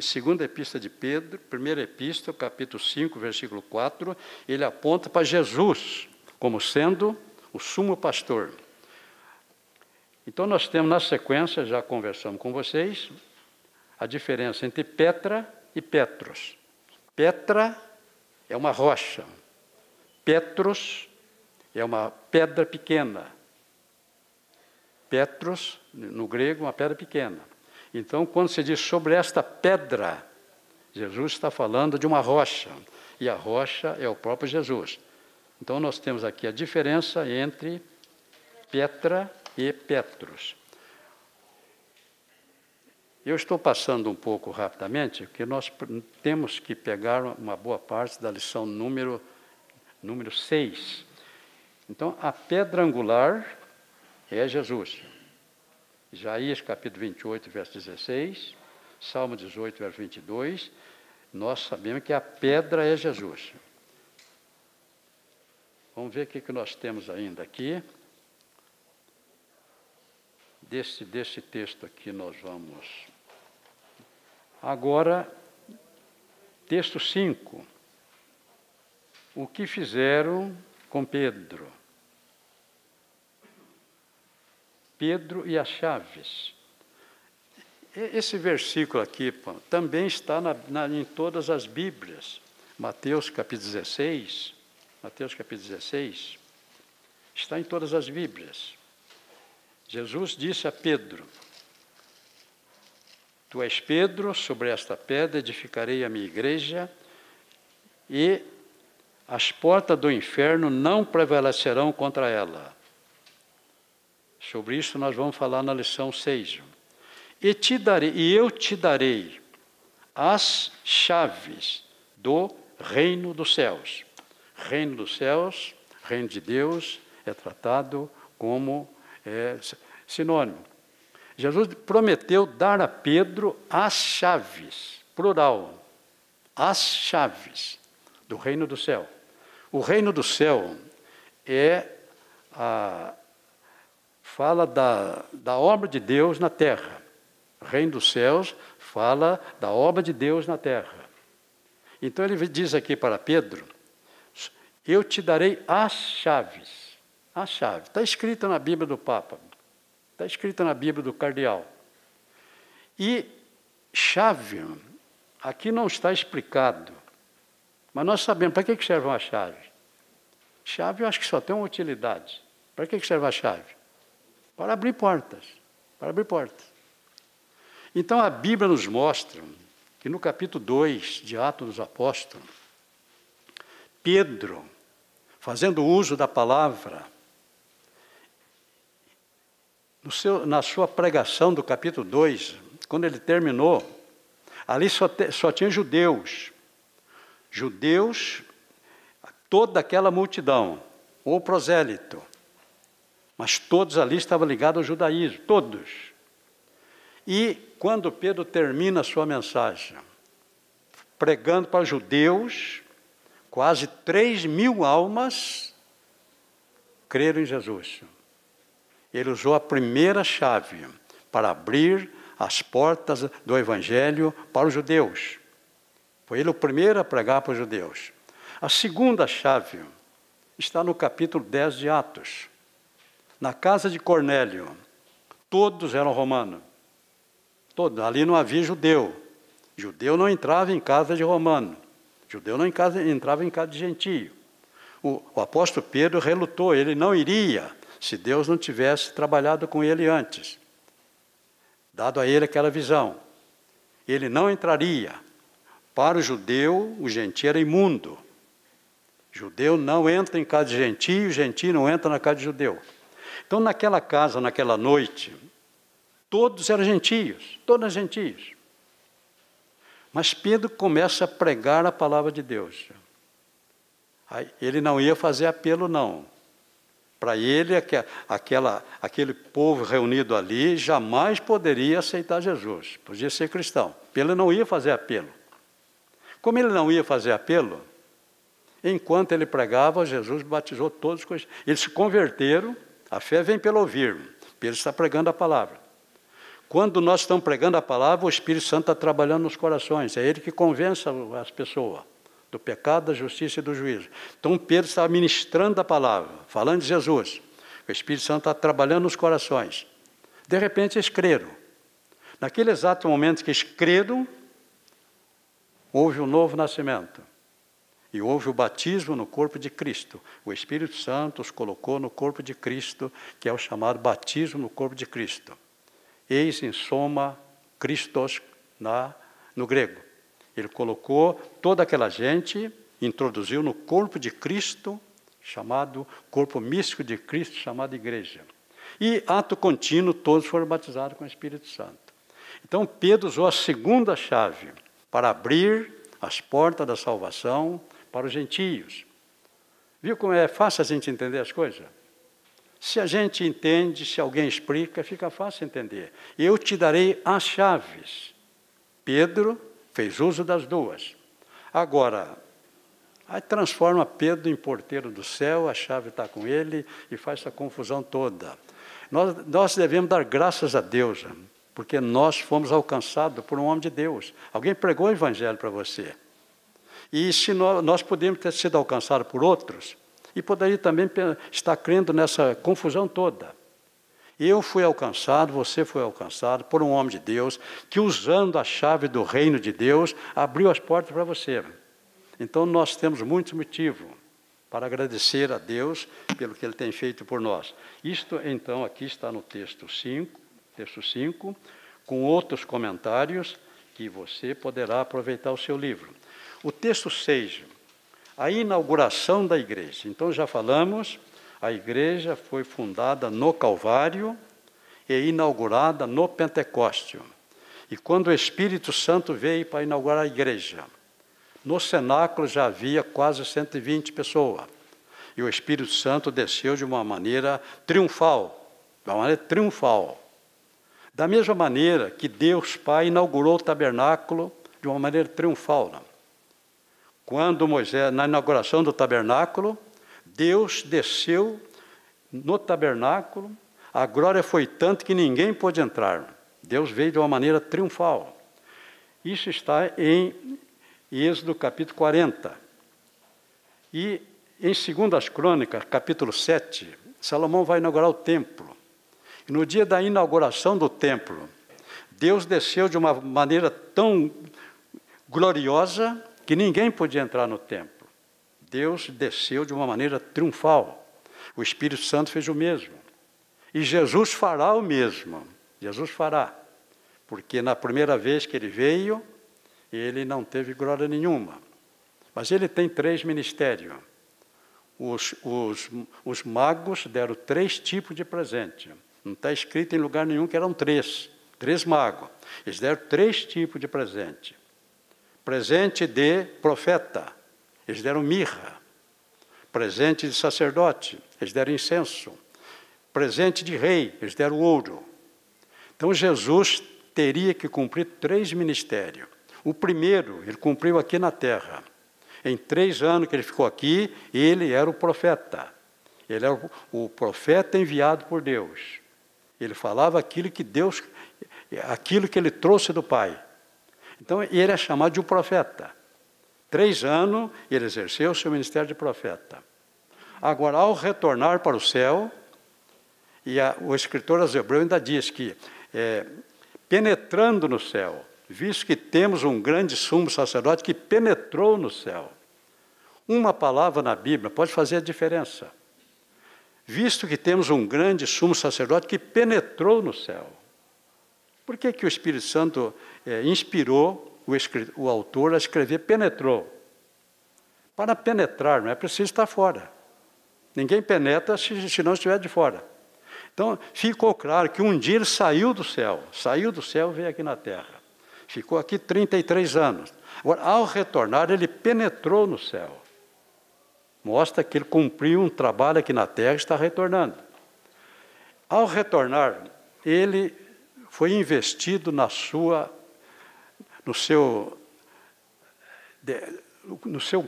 segunda epístola de Pedro, primeira epístola, capítulo 5, versículo 4, ele aponta para Jesus como sendo o sumo pastor. Então, nós temos na sequência, já conversamos com vocês, a diferença entre Petra e Petros. Petra é uma rocha. Petros é uma pedra pequena. Petros, no grego, uma pedra pequena. Então, quando se diz sobre esta pedra, Jesus está falando de uma rocha. E a rocha é o próprio Jesus. Então, nós temos aqui a diferença entre Petra e Petros. Eu estou passando um pouco rapidamente, porque nós temos que pegar uma boa parte da lição número 6. Então, a pedra angular é Jesus. Isaías capítulo 28, verso 16, Salmo 18, verso 22, nós sabemos que a pedra é Jesus. Vamos ver o que nós temos ainda aqui. Desse texto aqui nós vamos... Agora, texto 5. O que fizeram com Pedro? Pedro e as chaves. Esse versículo aqui também está em todas as Bíblias. Mateus capítulo 16. Mateus capítulo 16. Está em todas as Bíblias. Jesus disse a Pedro: Tu és Pedro, sobre esta pedra edificarei a minha igreja, e as portas do inferno não prevalecerão contra ela. Sobre isso nós vamos falar na lição 6. E eu te darei as chaves do reino dos céus. Reino dos céus, reino de Deus, é tratado como sinônimo. Jesus prometeu dar a Pedro as chaves, plural, as chaves do reino do céu. O reino do céu fala da obra de Deus na terra. O reino dos céus fala da obra de Deus na terra. Então ele diz aqui para Pedro: eu te darei as chaves. A chave. Está escrito na Bíblia do Papa. Está escrito na Bíblia do Cardeal. E chave, aqui não está explicado. Mas nós sabemos para que serve uma chave. Chave eu acho que só tem uma utilidade. Para que serve a chave? Para abrir portas. Para abrir portas. Então a Bíblia nos mostra que no capítulo 2 de Atos dos Apóstolos, Pedro, fazendo uso da palavra, na sua pregação do capítulo 2, quando ele terminou, ali só tinha judeus. Judeus, toda aquela multidão, ou prosélito. Mas todos ali estavam ligados ao judaísmo, todos. E quando Pedro termina a sua mensagem, pregando para os judeus, quase 3.000 almas creram em Jesus. Ele usou a primeira chave para abrir as portas do Evangelho para os judeus. Foi ele o primeiro a pregar para os judeus. A segunda chave está no capítulo 10 de Atos. Na casa de Cornélio, todos eram romanos. Todos. Ali não havia judeu. Judeu não entrava em casa de romano. Judeu não entrava em casa de gentio. O apóstolo Pedro relutou, ele não iria se Deus não tivesse trabalhado com ele antes, dado a ele aquela visão. Ele não entraria. Para o judeu, o gentio era imundo. Judeu não entra em casa de gentio, gentio não entra na casa de judeu. Então, naquela casa, naquela noite, todos eram gentios, todos gentios. Mas Pedro começa a pregar a palavra de Deus. Ele não ia fazer apelo, não. Para ele, aquele povo reunido ali jamais poderia aceitar Jesus, podia ser cristão. Ele não ia fazer apelo. Como ele não ia fazer apelo, enquanto ele pregava, Jesus batizou todos. Eles se converteram, a fé vem pelo ouvir, Pedro está pregando a palavra. Quando nós estamos pregando a palavra, o Espírito Santo está trabalhando nos corações, é ele que convence as pessoas do pecado, da justiça e do juízo. Então Pedro está ministrando a palavra, falando de Jesus. O Espírito Santo está trabalhando nos corações. De repente eles creram. Naquele exato momento que eles creram, houve um novo nascimento. E houve o batismo no corpo de Cristo. O Espírito Santo os colocou no corpo de Cristo, que é o chamado batismo no corpo de Cristo. Eis em soma Christos no grego. Ele colocou toda aquela gente, introduziu no corpo de Cristo, chamado corpo místico de Cristo, chamado igreja. E, ato contínuo, todos foram batizados com o Espírito Santo. Então, Pedro usou a segunda chave para abrir as portas da salvação para os gentios. Viu como é fácil a gente entender as coisas? Se a gente entende, se alguém explica, fica fácil entender. Eu te darei as chaves. Pedro fez uso das duas. Agora, aí transforma Pedro em porteiro do céu, a chave está com ele e faz essa confusão toda. Nós devemos dar graças a Deus, porque nós fomos alcançados por um homem de Deus. Alguém pregou o evangelho para você. E se nós podemos ter sido alcançados por outros, e poderia também estar crendo nessa confusão toda. Eu fui alcançado, você foi alcançado por um homem de Deus, que usando a chave do reino de Deus, abriu as portas para você. Então nós temos muito motivo para agradecer a Deus pelo que Ele tem feito por nós. Isto, então, aqui está no texto 5, com outros comentários que você poderá aproveitar o seu livro. O texto 6, a inauguração da igreja. Então já falamos, a igreja foi fundada no Calvário e inaugurada no Pentecostes. E quando o Espírito Santo veio para inaugurar a igreja, no cenáculo já havia quase 120 pessoas. E o Espírito Santo desceu de uma maneira triunfal. Da mesma maneira que Deus Pai inaugurou o tabernáculo de uma maneira triunfal. Quando Moisés, na inauguração do tabernáculo, Deus desceu no tabernáculo, a glória foi tanto que ninguém pôde entrar. Deus veio de uma maneira triunfal. Isso está em Êxodo capítulo 40. E em 2 Crônicas, capítulo 7, Salomão vai inaugurar o templo. E no dia da inauguração do templo, Deus desceu de uma maneira tão gloriosa que ninguém podia entrar no templo. Deus desceu de uma maneira triunfal. O Espírito Santo fez o mesmo. E Jesus fará o mesmo. Jesus fará. Porque na primeira vez que ele veio, ele não teve glória nenhuma. Mas ele tem 3 ministérios. Os magos deram 3 tipos de presente. Não está escrito em lugar nenhum que eram 3 magos. Eles deram 3 tipos de presente. Presente de profeta, eles deram mirra. Presente de sacerdote, eles deram incenso. Presente de rei, eles deram ouro. Então Jesus teria que cumprir 3 ministérios. O primeiro, ele cumpriu aqui na terra. Em 3 anos que ele ficou aqui, ele era o profeta. Ele era o profeta enviado por Deus. Ele falava aquilo que ele trouxe do Pai. Então, ele é chamado de um profeta. 3 anos, ele exerceu o seu ministério de profeta. Agora, ao retornar para o céu, o escritor aos Hebreus ainda diz que, penetrando no céu, visto que temos um grande sumo sacerdote que penetrou no céu. Uma palavra na Bíblia pode fazer a diferença. Visto que temos um grande sumo sacerdote que penetrou no céu. Por que o Espírito Santo inspirou o autor a escrever penetrou? Para penetrar, não é preciso estar fora. Ninguém penetra se não estiver de fora. Então, ficou claro que um dia ele saiu do céu e veio aqui na terra. Ficou aqui 33 anos. Agora, ao retornar, ele penetrou no céu. Mostra que ele cumpriu um trabalho aqui na terra e está retornando. Ao retornar, ele foi investido no seu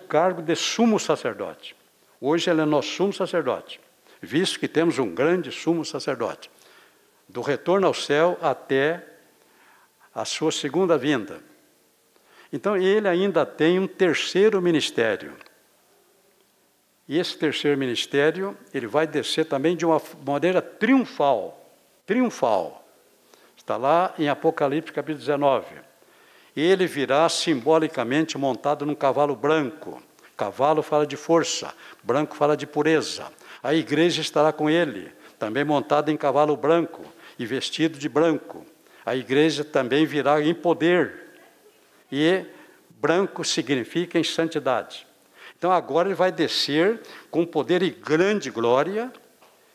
cargo de sumo sacerdote. Hoje ele é nosso sumo sacerdote, visto que temos um grande sumo sacerdote. Do retorno ao céu até a sua segunda vinda. Então ele ainda tem um 3º ministério. E esse 3º ministério, ele vai descer também de uma maneira triunfal. Está lá em Apocalipse capítulo 19. Ele virá simbolicamente montado num cavalo branco. Cavalo fala de força, branco fala de pureza. A igreja estará com ele, também montada em cavalo branco e vestido de branco. A igreja também virá em poder. E branco significa em santidade. Então agora ele vai descer com poder e grande glória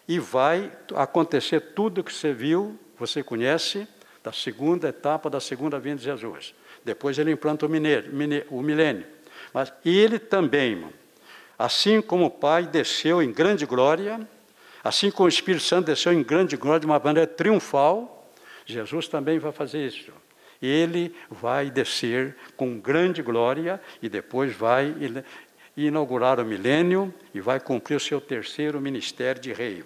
e vai acontecer tudo o que você viu, você conhece, da segunda etapa da segunda vinda de Jesus. Depois ele implanta o milênio. Mas ele também, assim como o Pai desceu em grande glória, Assim como o Espírito Santo desceu em grande glória de uma maneira triunfal, Jesus também vai fazer isso. Ele vai descer com grande glória e depois vai inaugurar o milênio e vai cumprir o seu terceiro ministério de rei.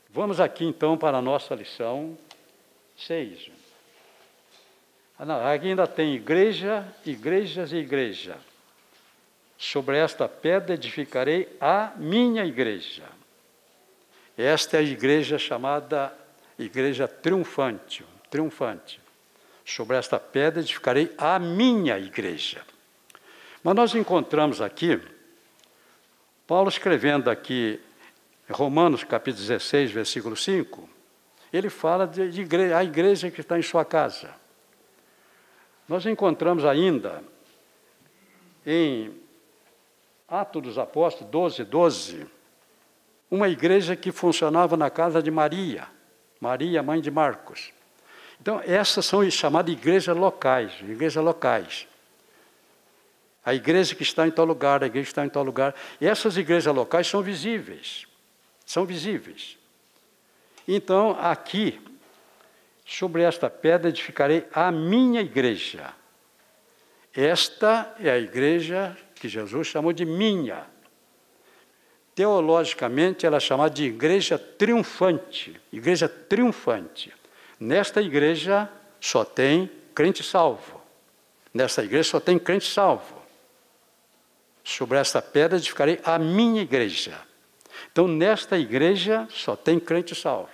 Vamos aqui então para a nossa lição 6. Aqui ainda tem igreja, igrejas e igreja. Sobre esta pedra edificarei a minha igreja. Esta é a igreja chamada igreja triunfante. Sobre esta pedra edificarei a minha igreja. Mas nós encontramos aqui, Paulo escrevendo aqui, Romanos capítulo 16, versículo 5, ele fala de igreja, a igreja que está em sua casa. Nós encontramos ainda em Atos dos Apóstolos 12, uma igreja que funcionava na casa de Maria, mãe de Marcos. Então, essas são chamadas igrejas locais. A igreja que está em tal lugar, a igreja que está em tal lugar. E essas igrejas locais são visíveis. Então, aqui, sobre esta pedra edificarei a minha igreja. Esta é a igreja que Jesus chamou de minha. Teologicamente, ela é chamada de igreja triunfante. Nesta igreja só tem crente salvo. Sobre esta pedra edificarei a minha igreja. Então, nesta igreja só tem crente salvo.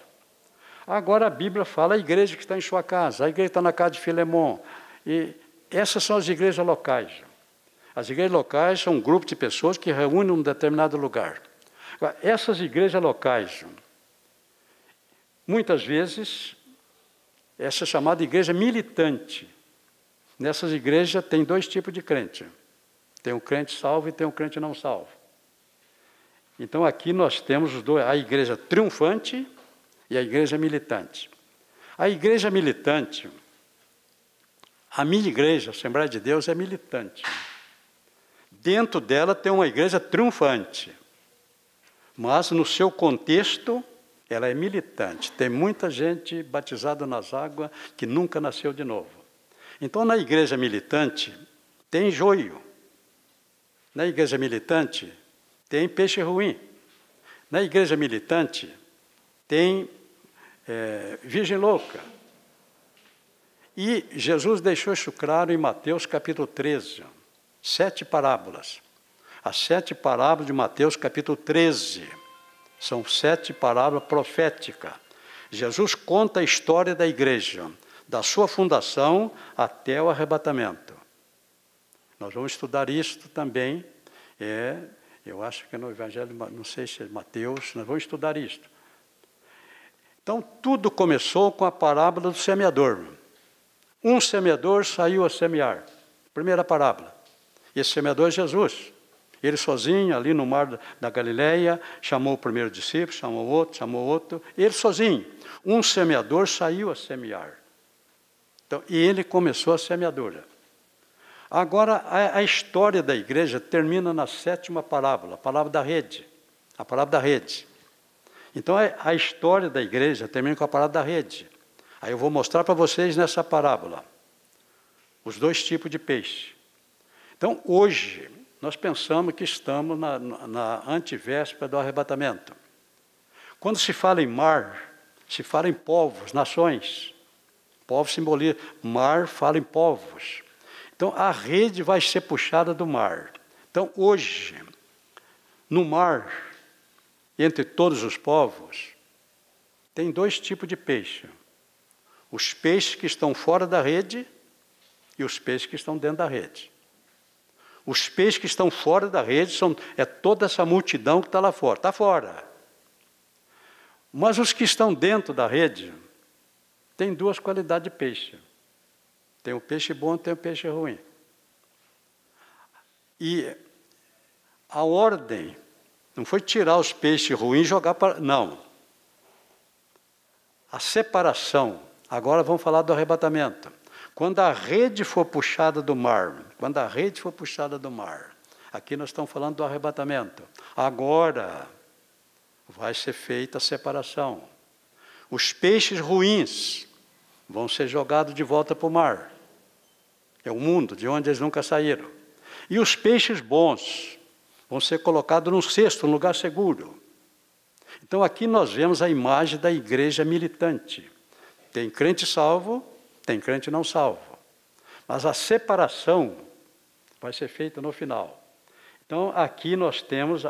Agora a Bíblia fala a igreja que está em sua casa, a igreja que está na casa de Filemon. E essas são as igrejas locais. As igrejas locais são um grupo de pessoas que reúnem em um determinado lugar. Agora, essas igrejas locais, muitas vezes, essa é chamada igreja militante. Nessas igrejas tem dois tipos de crente. Tem um crente salvo e tem um crente não salvo. Então aqui nós temos os dois, a igreja triunfante e a igreja militante. A igreja militante, a minha igreja, a Assembleia de Deus, é militante. Dentro dela tem uma igreja triunfante, mas no seu contexto ela é militante. Tem muita gente batizada nas águas que nunca nasceu de novo. Então na igreja militante tem joio. Na igreja militante tem peixe ruim. Na igreja militante tem virgem louca. E Jesus deixou isso claro em Mateus capítulo 13, 7 parábolas. As 7 parábolas de Mateus capítulo 13 são 7 parábolas proféticas. Jesus conta a história da igreja, da sua fundação até o arrebatamento. Nós vamos estudar isto também, eu acho que é no Evangelho, não sei se é Mateus, nós vamos estudar isto. Então, tudo começou com a parábola do semeador. Um semeador saiu a semear, primeira parábola. Esse semeador é Jesus. Ele sozinho, ali no mar da Galileia, chamou o primeiro discípulo, chamou outro, ele sozinho. Um semeador saiu a semear. Então, e ele começou a semeadura. Agora, a história da igreja termina na 7ª parábola, a parábola da rede. A parábola da rede. Então, a história da igreja termina com a parábola da rede. Aí eu vou mostrar para vocês nessa parábola os dois tipos de peixe. Então, hoje, nós pensamos que estamos na antivéspera do arrebatamento. Quando se fala em mar, se fala em povos, nações. Povos simboliza, mar fala em povos. Então, a rede vai ser puxada do mar. Então, hoje, no mar, entre todos os povos, tem dois tipos de peixe. Os peixes que estão fora da rede e os peixes que estão dentro da rede. Os peixes que estão fora da rede é toda essa multidão que está lá fora. Está fora. Mas os que estão dentro da rede, tem duas qualidades de peixe. Tem o peixe bom e tem o peixe ruim. E a ordem não foi tirar os peixes ruins e jogar para... Não. A separação. Agora vamos falar do arrebatamento. Quando a rede for puxada do mar, aqui nós estamos falando do arrebatamento. Agora, vai ser feita a separação. Os peixes ruins vão ser jogados de volta para o mar. É o mundo de onde eles nunca saíram. E os peixes bons vão ser colocados num cesto, num lugar seguro. Então aqui nós vemos a imagem da igreja militante. Tem crente salvo, tem crente não salvo. Mas a separação vai ser feita no final. Então aqui nós temos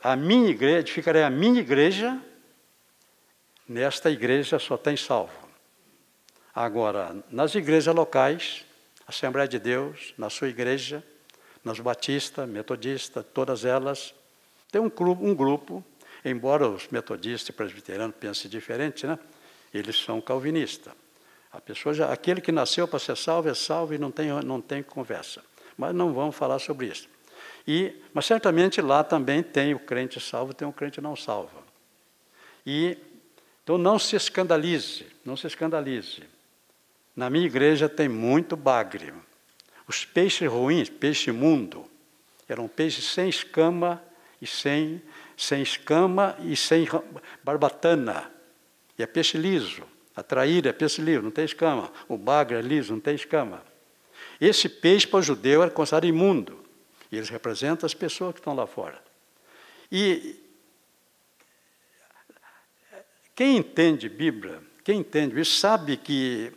a minha igreja, edificarei a minha igreja, nesta igreja só tem salvo. Agora, nas igrejas locais, Assembleia de Deus, na sua igreja, nas batistas, metodistas, todas elas, tem um grupo, embora os metodistas e presbiterianos pensem diferente, né? Eles são calvinistas. A pessoa aquele que nasceu para ser salvo é salvo e não tem conversa. Mas não vamos falar sobre isso. Mas certamente lá também tem o crente salvo, tem o crente não salvo. Então não se escandalize, não se escandalize. Na minha igreja tem muito bagre. Os peixes ruins, peixe imundo, eram peixes sem escama e sem barbatana. E é peixe liso. A traíra é peixe liso, não tem escama. O bagre é liso, não tem escama. Esse peixe para o judeu era considerado imundo. E eles representam as pessoas que estão lá fora. E quem entende Bíblia, sabe que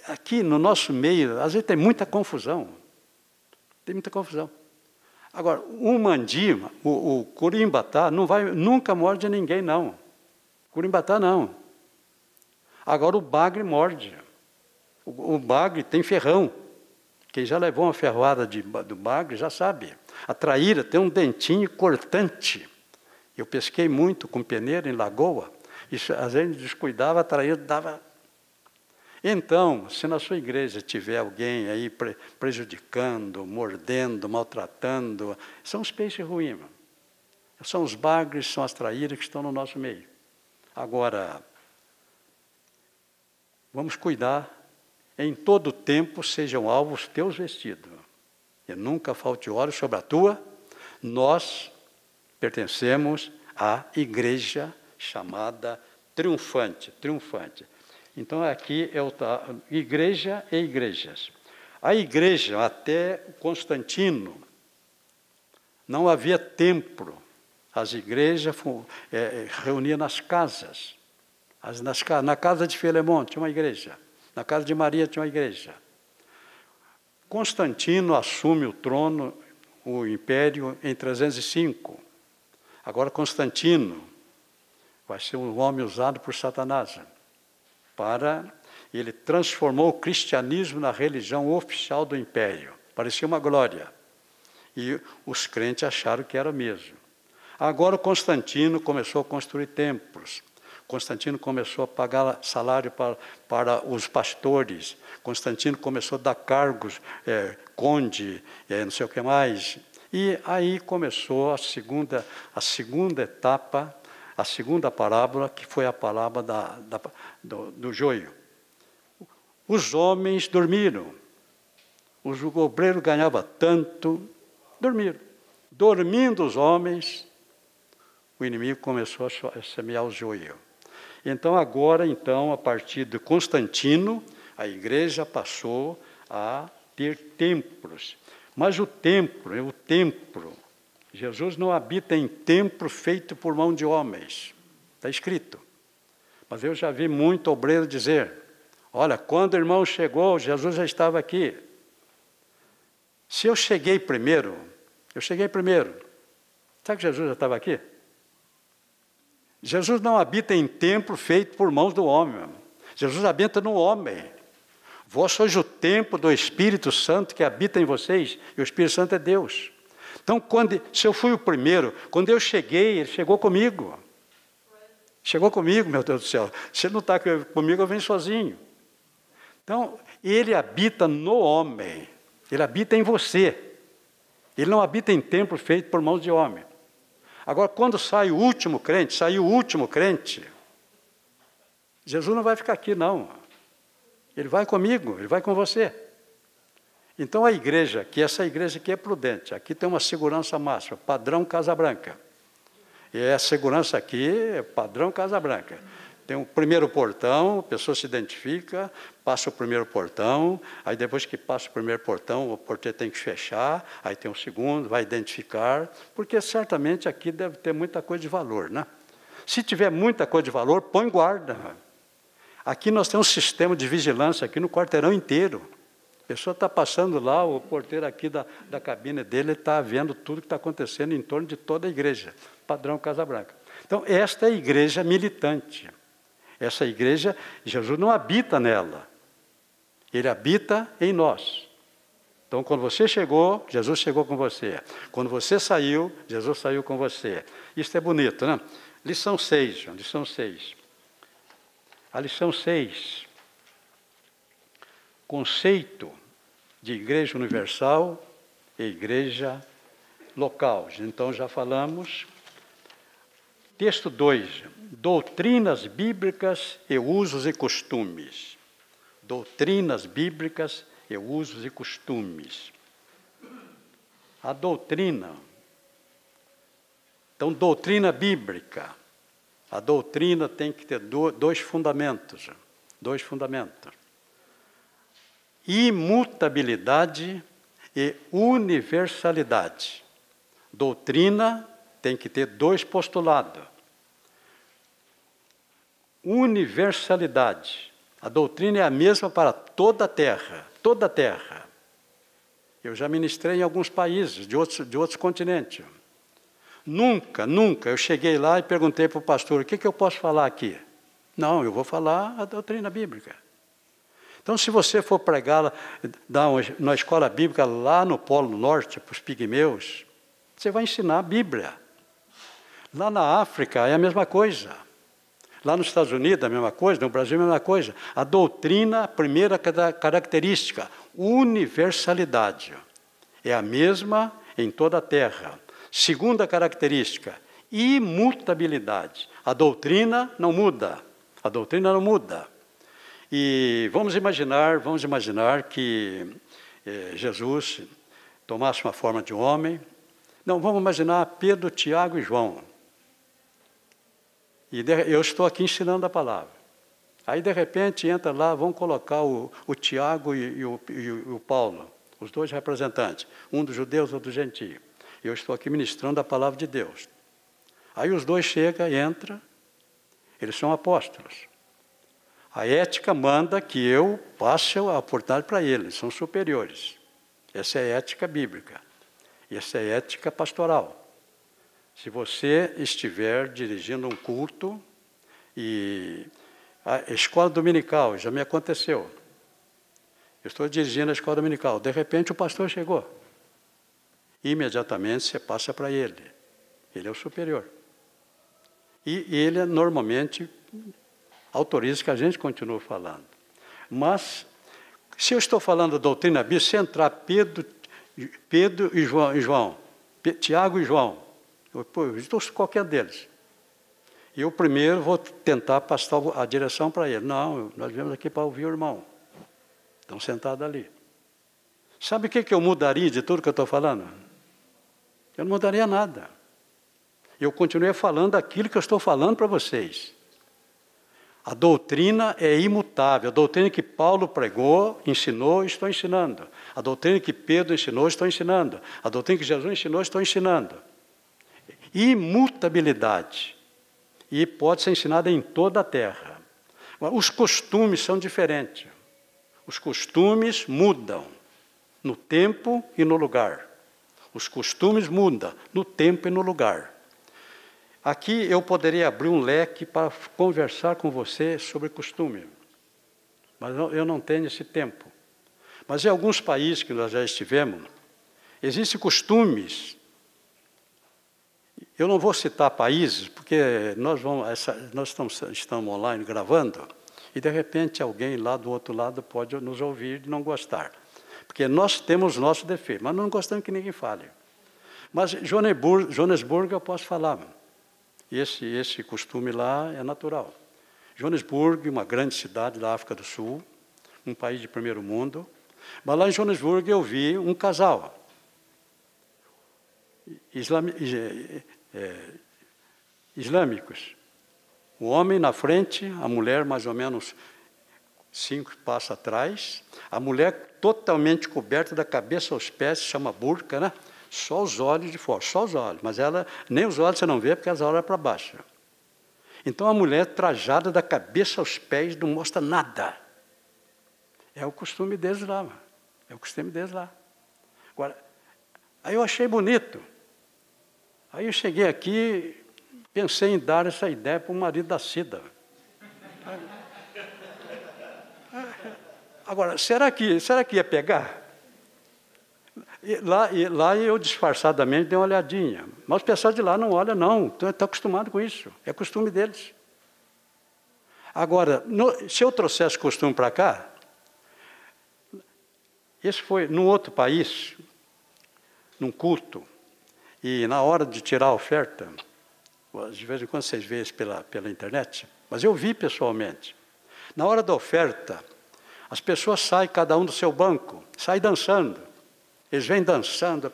aqui no nosso meio, às vezes tem muita confusão. Tem muita confusão. Agora, o mandima, o curimbatá, nunca morde ninguém, não. Curimbatá, não. Agora, o bagre morde. O bagre tem ferrão. Quem já levou uma ferroada do bagre já sabe. A traíra tem um dentinho cortante. Eu pesquei muito com peneira em lagoa. E às vezes descuidava, a traíra dava. Então, se na sua igreja tiver alguém aí prejudicando, mordendo, maltratando, são os peixes ruins. São os bagres, são as traíras que estão no nosso meio. Agora, vamos cuidar, em todo tempo sejam alvos os teus vestidos. E nunca falte óleo sobre a tua. Nós pertencemos à igreja chamada triunfante. Então aqui é igreja e igrejas. A igreja, até Constantino, não havia templo. As igrejas reuniam nas casas. Na casa de Filemão tinha uma igreja. Na casa de Maria tinha uma igreja. Constantino assume o trono, o império, em 305. Agora Constantino vai ser um homem usado por Satanás. Ele transformou o cristianismo na religião oficial do império. Parecia uma glória. E os crentes acharam que era mesmo. Agora Constantino começou a construir templos. Constantino começou a pagar salário para os pastores. Constantino começou a dar cargos, conde, não sei o que mais. E aí começou a segunda etapa, a segunda parábola, que foi a parábola do joio. Os homens dormiram. Os obreiros ganhavam tanto, dormiram. Dormindo os homens, o inimigo começou a semear o joio. Então, agora, a partir de Constantino, a igreja passou a ter templos. Mas o templo, Jesus não habita em templo feito por mão de homens. Está escrito. Mas eu já vi muito obreiro dizer, olha, quando o irmão chegou, Jesus já estava aqui. Se eu cheguei primeiro. Sabe que Jesus já estava aqui? Jesus não habita em templo feito por mãos do homem. Jesus habita no homem. Vós sois o templo do Espírito Santo que habita em vocês, e o Espírito Santo é Deus. Então, se eu fui o primeiro, quando eu cheguei, ele chegou comigo. Chegou comigo, meu Deus do céu. Se ele não está comigo, eu venho sozinho. Então, ele habita no homem. Ele habita em você. Ele não habita em templo feito por mãos de homem. Agora, quando saiu o último crente, Jesus não vai ficar aqui, não. Ele vai comigo, ele vai com você. Então, a igreja, essa igreja aqui é prudente. Aqui tem uma segurança máxima, padrão Casa Branca. E a segurança aqui é padrão Casa Branca. Tem o primeiro portão, a pessoa se identifica, passa o primeiro portão, aí depois que passa o primeiro portão, o porteiro tem que fechar, aí tem o segundo, vai identificar, porque certamente aqui deve ter muita coisa de valor, né? Se tiver muita coisa de valor, põe guarda. Aqui nós temos um sistema de vigilância aqui no quarteirão inteiro. A pessoa está passando lá, o porteiro aqui da cabine dele está vendo tudo que está acontecendo em torno de toda a igreja, padrão Casa Branca. Então, esta é a igreja militante. Essa igreja, Jesus não habita nela, Ele habita em nós. Então, quando você chegou, Jesus chegou com você. Quando você saiu, Jesus saiu com você. Isso é bonito, né? Lição 6, lição 6. A lição 6, conceito de igreja universal e igreja local. Então, já falamos. Texto 2, doutrinas bíblicas e usos e costumes. Doutrinas bíblicas e usos e costumes. A doutrina. Então, doutrina bíblica. A doutrina tem que ter dois fundamentos. Dois fundamentos. Imutabilidade e universalidade. Doutrina tem que ter dois postulados. Universalidade. A doutrina é a mesma para toda a terra. Toda a terra. Eu já ministrei em alguns países, de outros continentes. Nunca eu cheguei lá e perguntei para o pastor, o que eu posso falar aqui? Não, eu vou falar a doutrina bíblica. Então, se você for pregar na escola bíblica lá no Polo Norte, para os pigmeus, você vai ensinar a Bíblia. Lá na África é a mesma coisa. Lá nos Estados Unidos é a mesma coisa, no Brasil é a mesma coisa. A doutrina, a primeira característica, universalidade. É a mesma em toda a terra. Segunda característica, imutabilidade. A doutrina não muda. A doutrina não muda. E vamos imaginar que Jesus tomasse uma forma de homem. Não, vamos imaginar Pedro, Tiago e João. E eu estou aqui ensinando a palavra. Aí, de repente, entra lá, vão colocar o Tiago e o Paulo, os dois representantes, um dos judeus, outro dos gentios. Eu estou aqui ministrando a palavra de Deus. Aí os dois chegam, entram, eles são apóstolos. A ética manda que eu passe a oportunidade para eles, são superiores. Essa é a ética bíblica. Essa é a ética pastoral. Se você estiver dirigindo um culto, e a escola dominical, já me aconteceu. Eu estou dirigindo a escola dominical, de repente o pastor chegou. Imediatamente você passa para ele. Ele é o superior. E ele normalmente autoriza que a gente continue falando. Mas, se eu estou falando da doutrina bíblica, se entrar Pedro e João, Tiago e João, qualquer deles. E eu primeiro vou tentar passar a direção para ele. Não, nós viemos aqui para ouvir o irmão. Estão sentados ali. Sabe o que eu mudaria de tudo que eu estou falando? Eu não mudaria nada. Eu continuei falando aquilo que eu estou falando para vocês. A doutrina é imutável. A doutrina que Paulo pregou, ensinou, estou ensinando. A doutrina que Pedro ensinou, estou ensinando. A doutrina que Jesus ensinou, estou ensinando. Imutabilidade. E pode ser ensinada em toda a terra. Os costumes são diferentes. Os costumes mudam no tempo e no lugar. Os costumes mudam no tempo e no lugar. Aqui eu poderia abrir um leque para conversar com você sobre costume. Mas eu não tenho esse tempo. Mas em alguns países que nós já estivemos, existem costumes. Eu não vou citar países, porque nós estamos online gravando, e de repente alguém lá do outro lado pode nos ouvir e não gostar. Porque nós temos nosso defeito, mas não gostamos que ninguém fale. Mas Joanesburgo eu posso falar. Esse costume lá é natural. Joanesburgo, uma grande cidade da África do Sul, um país de primeiro mundo. Mas lá em Joanesburgo eu vi um casal. islâmicos. O homem na frente, a mulher mais ou menos 5 passos atrás, a mulher totalmente coberta da cabeça aos pés, se chama burca, né? Só os olhos de fora, só os olhos, mas ela, nem os olhos você não vê porque as olhas para baixo. Então a mulher trajada da cabeça aos pés não mostra nada. É o costume deles lá, é o costume deles lá. Agora, aí eu achei bonito. Aí eu cheguei aqui, pensei em dar essa ideia para o marido da Cida. Agora, será que ia pegar? Lá eu disfarçadamente dei uma olhadinha. Mas o pessoal de lá não olha, não. Está acostumado com isso. É costume deles. Agora, se eu trouxesse costume para cá, esse foi num outro país, num culto, e na hora de tirar a oferta, de vez em quando vocês veem isso pela internet, mas eu vi pessoalmente. Na hora da oferta, as pessoas saem, cada um do seu banco, saem dançando. Eles vêm dançando,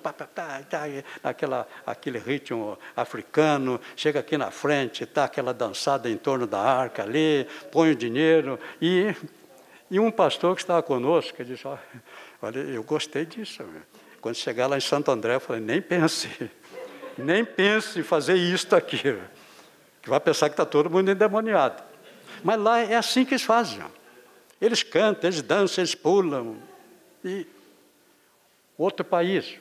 aquele ritmo africano, chega aqui na frente, está aquela dançada em torno da arca ali, põe o dinheiro. E um pastor que estava conosco, ele disse, olha, eu gostei disso. Quando chegar lá em Santo André, eu falei, nem pense em fazer isto aqui, que vai pensar que está todo mundo endemoniado. Mas lá é assim que eles fazem. Eles cantam, eles dançam, eles pulam. E outro país,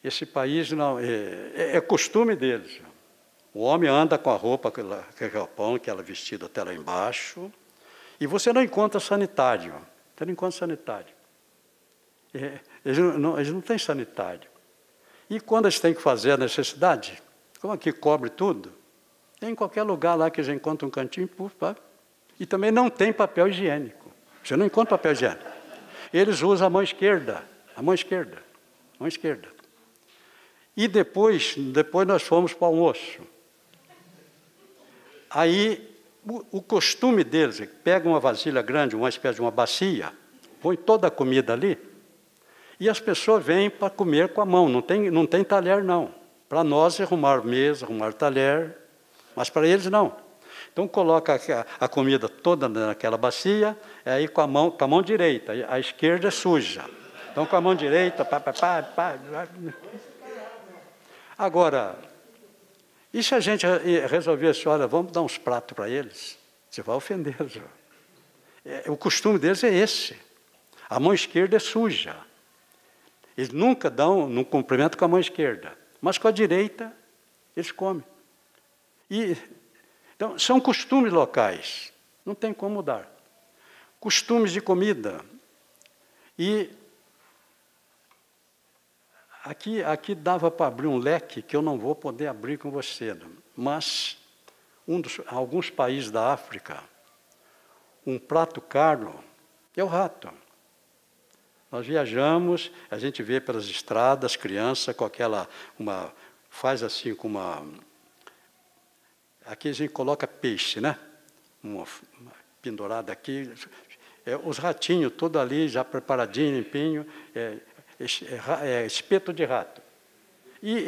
esse país não é costume deles. O homem anda com a roupa, aquela vestida até lá embaixo, e você não encontra sanitário. Você não encontra sanitário. Eles não têm sanitário. E quando eles têm que fazer a necessidade, como aqui cobre tudo, tem em qualquer lugar lá que eles encontram um cantinho, e também não tem papel higiênico. Você não encontra papel higiênico. Eles usam a mão esquerda. E depois nós fomos para o almoço. Aí, o costume deles é que pegam uma vasilha grande, uma espécie de uma bacia, põe toda a comida ali, e as pessoas vêm para comer com a mão, não tem talher, não. Para nós, é arrumar mesa, arrumar talher, mas para eles, não. Então, coloca a comida toda naquela bacia, aí com a mão direita, a esquerda é suja. Então, com a mão direita, Agora, e se a gente resolvesse, olha, vamos dar uns pratos para eles? Você vai ofendê-los. O costume deles é esse. A mão esquerda é suja. Eles nunca dão um cumprimento com a mão esquerda, mas com a direita eles comem. Então, são costumes locais, não tem como mudar. Costumes de comida. E aqui dava para abrir um leque que eu não vou poder abrir com você, mas alguns países da África, um prato caro é o rato. Nós viajamos, a gente vê pelas estradas, criança com faz assim com uma... Aqui a gente coloca peixe, né? Uma pendurada aqui, os ratinhos, tudo ali, já preparadinho, limpinho, espeto de rato. E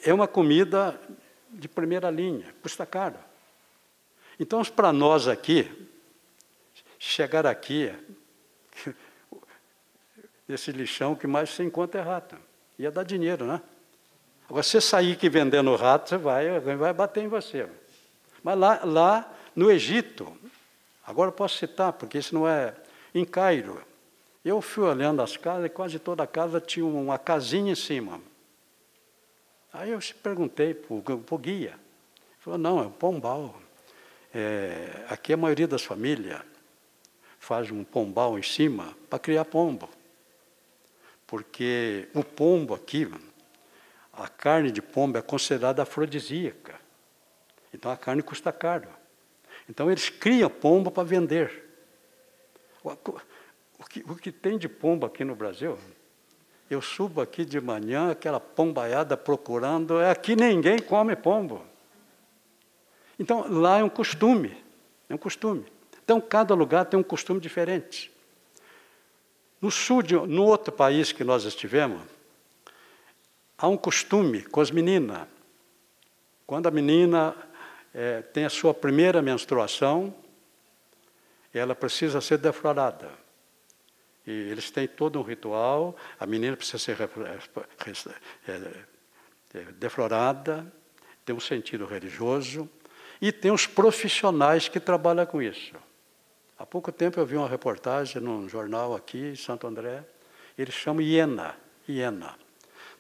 é uma comida de primeira linha, custa caro. Então, para nós aqui, chegar aqui, esse lixão que mais se encontra é rato. Ia dar dinheiro, né? Agora, você sair aqui vendendo rato, alguém vai bater em você. Mas lá no Egito, agora eu posso citar, porque isso não é... Em Cairo, eu fui olhando as casas, e quase toda casa tinha uma casinha em cima. Aí eu perguntei para o guia. Ele falou, não, é um pombal. Aqui a maioria das famílias faz um pombal em cima para criar pombo. Porque o pombo aqui, a carne de pombo é considerada afrodisíaca. Então a carne custa caro. Então eles criam pombo para vender. O que tem de pombo aqui no Brasil? Eu subo aqui de manhã, aquela pombaiada procurando, aqui ninguém come pombo. Então lá é um costume. Então cada lugar tem um costume diferente. No outro país que nós estivemos, há um costume com as meninas. Quando a menina tem a sua primeira menstruação, ela precisa ser deflorada. E eles têm todo um ritual, a menina precisa ser deflorada, tem um sentido religioso, e tem os profissionais que trabalham com isso. Há pouco tempo eu vi uma reportagem num jornal aqui em Santo André, eles chamam hiena.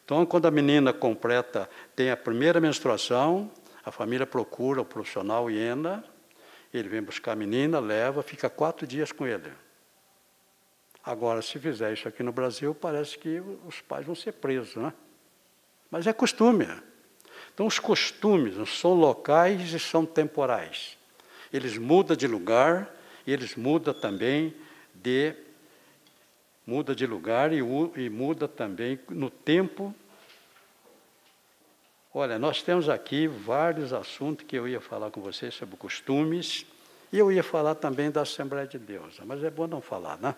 Então, quando a menina completa, tem a primeira menstruação, a família procura o profissional hiena, ele vem buscar a menina, leva, fica 4 dias com ele. Agora, se fizer isso aqui no Brasil, parece que os pais vão ser presos, né? Mas é costume. Então, os costumes são locais e são temporais. Eles mudam de lugar, e eles mudam também de lugar e muda também no tempo. Olha, nós temos aqui vários assuntos que eu ia falar com vocês sobre costumes, e eu ia falar também da Assembleia de Deus, mas é bom não falar, né?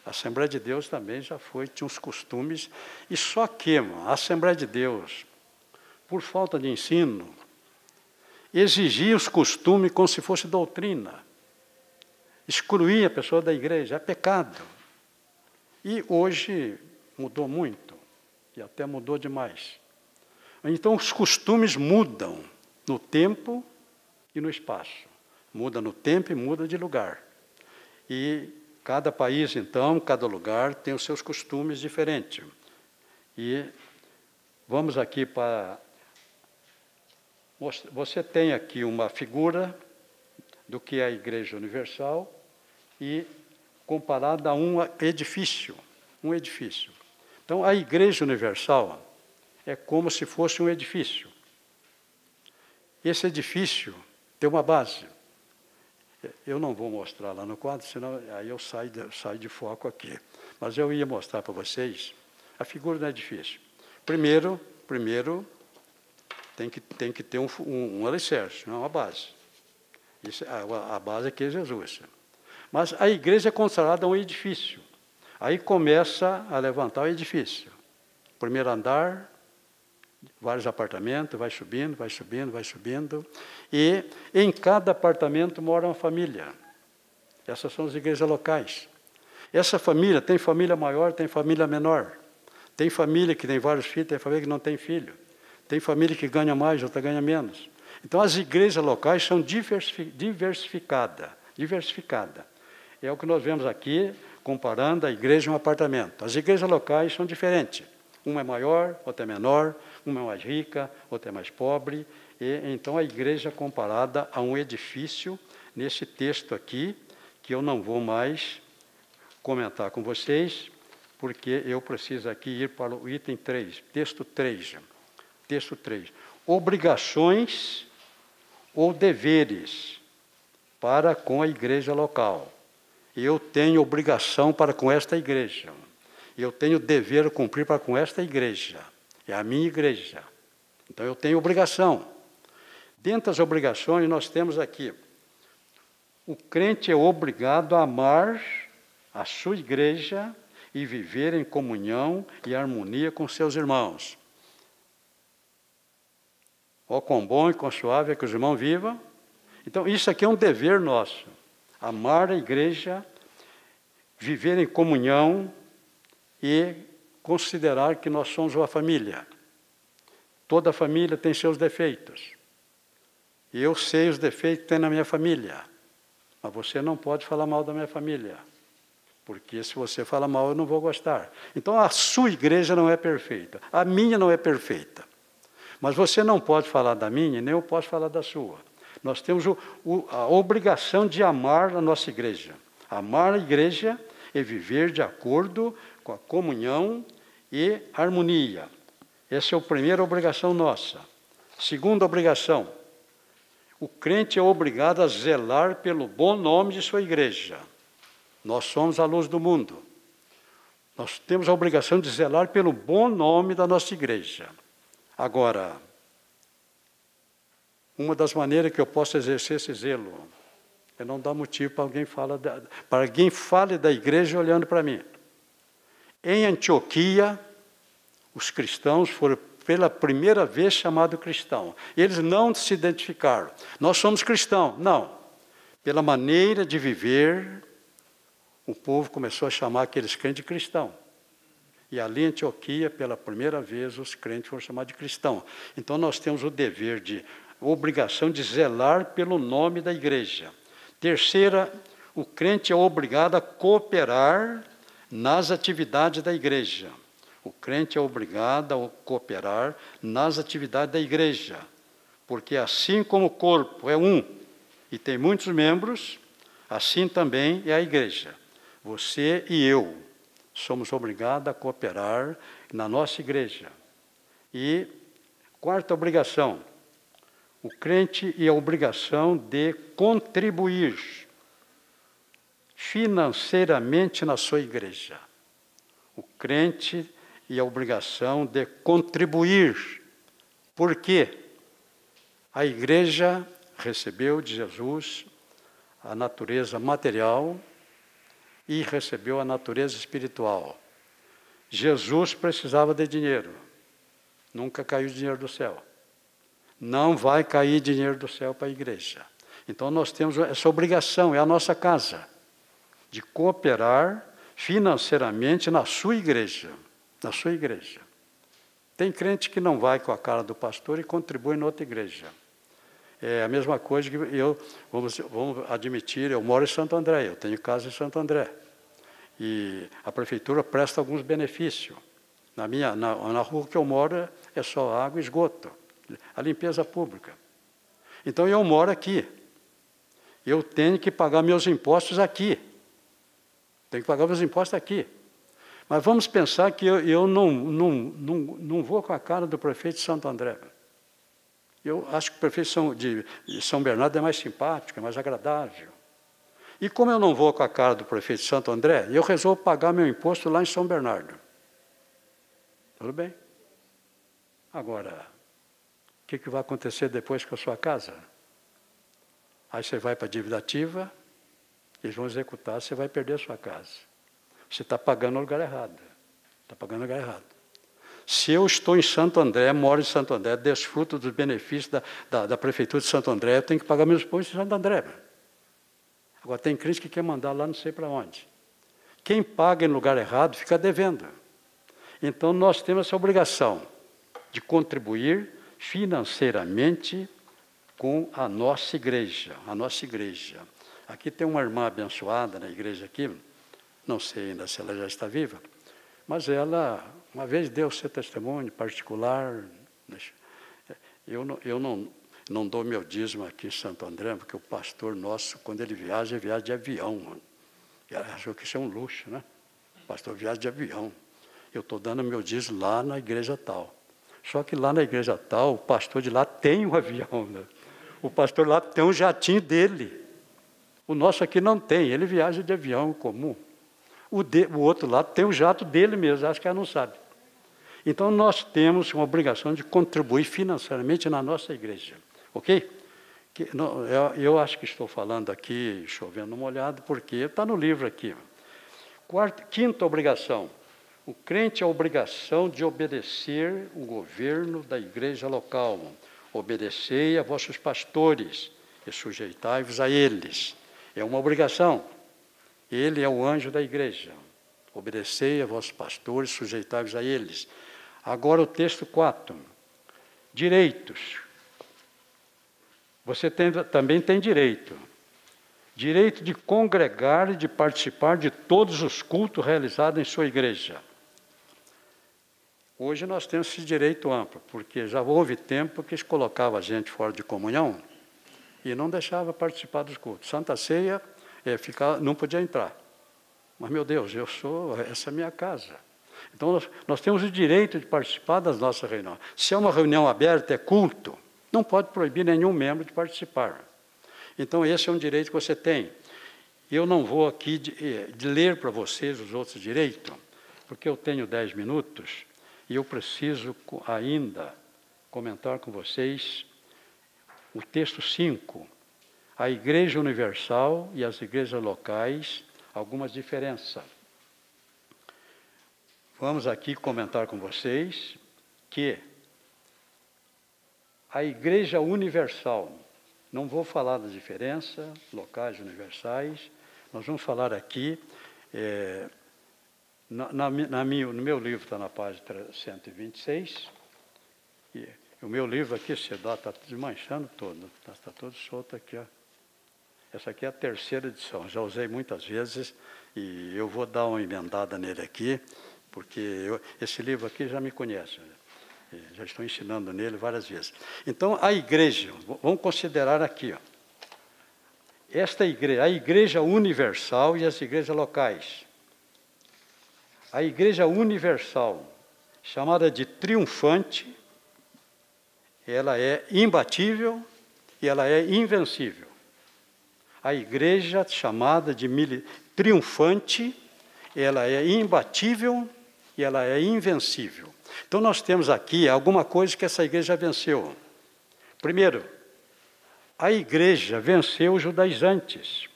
A Assembleia de Deus também já tinha uns costumes, e só que a Assembleia de Deus, por falta de ensino, exigia os costumes como se fosse doutrina. Excluía a pessoa da igreja, é pecado. E hoje mudou muito, e até mudou demais. Então, os costumes mudam no tempo e no espaço. Muda no tempo e muda de lugar. E cada país, então, cada lugar tem os seus costumes diferentes. E vamos aqui para... Você tem aqui uma figura do que é a Igreja Universal e comparada a um edifício. Então, a Igreja Universal é como se fosse um edifício. Esse edifício tem uma base. Eu não vou mostrar lá no quadro, senão aí eu saio de foco aqui. Mas eu ia mostrar para vocês a figura do edifício. Primeiro tem que ter um alicerce, não é uma base. A base aqui é Jesus. Mas a igreja é considerada um edifício. Aí começa a levantar o edifício. Primeiro andar, vários apartamentos, vai subindo. E em cada apartamento mora uma família. Essas são as igrejas locais. Essa família, tem família maior, tem família menor. Tem família que tem vários filhos, tem família que não tem filho. Tem família que ganha mais, outra ganha menos. Então, as igrejas locais são diversificadas. É o que nós vemos aqui, comparando a igreja e um apartamento. As igrejas locais são diferentes. Uma é maior, outra é menor, uma é mais rica, outra é mais pobre. E, então, a igreja é comparada a um edifício, nesse texto aqui, que eu não vou mais comentar com vocês, porque eu preciso aqui ir para o item 3, texto 3. Texto 3. Obrigações ou deveres para com a igreja local. Eu tenho obrigação para com esta igreja. Eu tenho dever a cumprir para com esta igreja. É a minha igreja. Então, eu tenho obrigação. Dentro das obrigações, nós temos aqui: o crente é obrigado a amar a sua igreja e viver em comunhão e harmonia com seus irmãos. Ó, quão bom e quão suave é que os irmãos vivam. Então, isso aqui é um dever nosso. Amar a igreja, viver em comunhão e considerar que nós somos uma família. Toda família tem seus defeitos. E eu sei os defeitos que tem na minha família. Mas você não pode falar mal da minha família. Porque se você fala mal, eu não vou gostar. Então, a sua igreja não é perfeita. A minha não é perfeita. Mas você não pode falar da minha, nem eu posso falar da sua. Nós temos a obrigação de amar a nossa igreja. Amar a igreja é viver de acordo com a comunhão e harmonia. Essa é a primeira obrigação nossa. Segunda obrigação: o crente é obrigado a zelar pelo bom nome de sua igreja. Nós somos a luz do mundo. Nós temos a obrigação de zelar pelo bom nome da nossa igreja. Agora, uma das maneiras que eu posso exercer esse zelo é não dar motivo para alguém fale da igreja olhando para mim. Em Antioquia, os cristãos pela primeira vez chamado cristão. Eles não se identificaram. Nós somos cristãos. Não. Pela maneira de viver, o povo começou a chamar aqueles crentes de cristão. E ali em Antioquia, pela primeira vez, os crentes foram chamados de cristão. Então nós temos o dever obrigação de zelar pelo nome da igreja. Terceira, o crente é obrigado a cooperar nas atividades da igreja. O crente é obrigado a cooperar nas atividades da igreja, porque assim como o corpo é um e tem muitos membros, assim também é a igreja. Você e eu somos obrigados a cooperar na nossa igreja. E quarta obrigação, o crente é a obrigação de contribuir financeiramente na sua igreja. O crente e a obrigação de contribuir. Por quê? A igreja recebeu de Jesus a natureza material e recebeu a natureza espiritual. Jesus precisava de dinheiro. Nunca caiu dinheiro do céu. Não vai cair dinheiro do céu para a igreja. Então nós temos essa obrigação, é a nossa casa, de cooperar financeiramente na sua igreja. Na sua igreja. Tem crente que não vai com a cara do pastor e contribui na outra igreja. É a mesma coisa que vamos admitir, eu moro em Santo André, eu tenho casa em Santo André. E a prefeitura presta alguns benefícios. Na rua que eu moro é só água e esgoto, a limpeza pública. Então eu moro aqui. Eu tenho que pagar meus impostos aqui. Tenho que pagar meus impostos aqui. Mas vamos pensar que eu não vou com a cara do prefeito de Santo André. Eu acho que o prefeito de São Bernardo é mais simpático, é mais agradável. E como eu não vou com a cara do prefeito de Santo André, eu resolvo pagar meu imposto lá em São Bernardo. Tudo bem? Agora, o que vai acontecer depois com a sua casa? Aí você vai para a dívida ativa, eles vão executar, você vai perder a sua casa. Você está pagando no lugar errado. Está pagando no lugar errado. Se eu estou em Santo André, moro em Santo André, desfruto dos benefícios da Prefeitura de Santo André, eu tenho que pagar meus impostos em Santo André. Agora, tem crente que quer mandar lá não sei para onde. Quem paga em lugar errado fica devendo. Então, nós temos essa obrigação de contribuir financeiramente com a nossa igreja. A nossa igreja. Aqui tem uma irmã abençoada na igreja aqui, não sei ainda se ela já está viva, mas ela, uma vez deu seu testemunho particular. Eu não dou meu dízimo aqui em Santo André, porque o pastor nosso, quando ele viaja de avião. Mano. Ele achou que isso é um luxo, né? O pastor viaja de avião. Eu estou dando meu dízimo lá na igreja tal. Só que lá na igreja tal, o pastor de lá tem um avião. Né? O pastor lá tem um jatinho dele. O nosso aqui não tem, ele viaja de avião comum. O outro lado tem o jato dele mesmo, acho que ela não sabe. Então, nós temos uma obrigação de contribuir financeiramente na nossa igreja. Ok? Eu acho que estou falando aqui, chovendo molhado, porque está no livro aqui. Quinta obrigação. O crente é a obrigação de obedecer o governo da igreja local. Obedecei a vossos pastores e sujeitai-vos a eles. É uma obrigação. Ele é o anjo da igreja. Obedecei a vossos pastores, sujeitai-vos a eles. Agora o texto 4. Direitos. Você também tem direito. Direito de congregar e de participar de todos os cultos realizados em sua igreja. Hoje nós temos esse direito amplo, porque já houve tempo que eles colocavam a gente fora de comunhão e não deixava participar dos cultos. Santa Ceia, não podia entrar. Mas, meu Deus, essa é a minha casa. Então, nós temos o direito de participar das nossas reuniões. Se é uma reunião aberta, é culto, não pode proibir nenhum membro de participar. Então, esse é um direito que você tem. Eu não vou aqui de ler para vocês os outros direitos, porque eu tenho 10 minutos e eu preciso ainda comentar com vocês o texto 5. A Igreja Universal e as igrejas locais, algumas diferenças. Vamos aqui comentar com vocês que a Igreja Universal. Não vou falar da diferença, locais universais, nós vamos falar aqui, no meu livro está na página 126, e o meu livro aqui, está desmanchando todo, está todo solto aqui, ó. Essa aqui é a terceira edição, já usei muitas vezes, e eu vou dar uma emendada nele aqui, porque esse livro aqui já me conhece, já estou ensinando nele várias vezes. Então, a igreja, vamos considerar aqui, ó, esta igreja, a Igreja Universal e as igrejas locais. A Igreja Universal, chamada de triunfante, ela é imbatível e ela é invencível. A igreja chamada de triunfante, ela é imbatível e ela é invencível. Então, nós temos aqui alguma coisa que essa igreja venceu. Primeiro, a igreja venceu os judaizantes.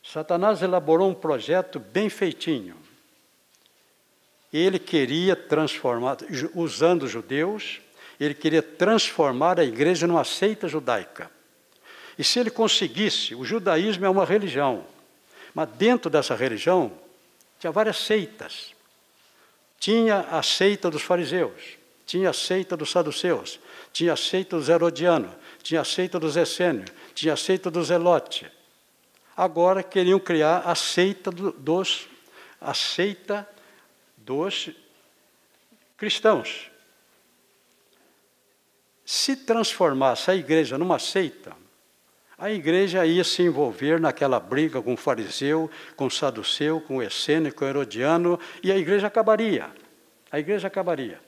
Satanás elaborou um projeto bem feitinho. Ele queria transformar, usando os judeus, ele queria transformar a igreja numa seita judaica. E se ele conseguisse, o judaísmo é uma religião, mas dentro dessa religião tinha várias seitas. Tinha a seita dos fariseus, tinha a seita dos saduceus, tinha a seita dos herodianos, tinha a seita dos essênios, tinha a seita dos zelotes. Agora queriam criar a seita dos cristãos. Se transformasse a igreja numa seita, a igreja ia se envolver naquela briga com o fariseu, com o saduceu, com o essênio, com o herodiano, e a igreja acabaria. A igreja acabaria.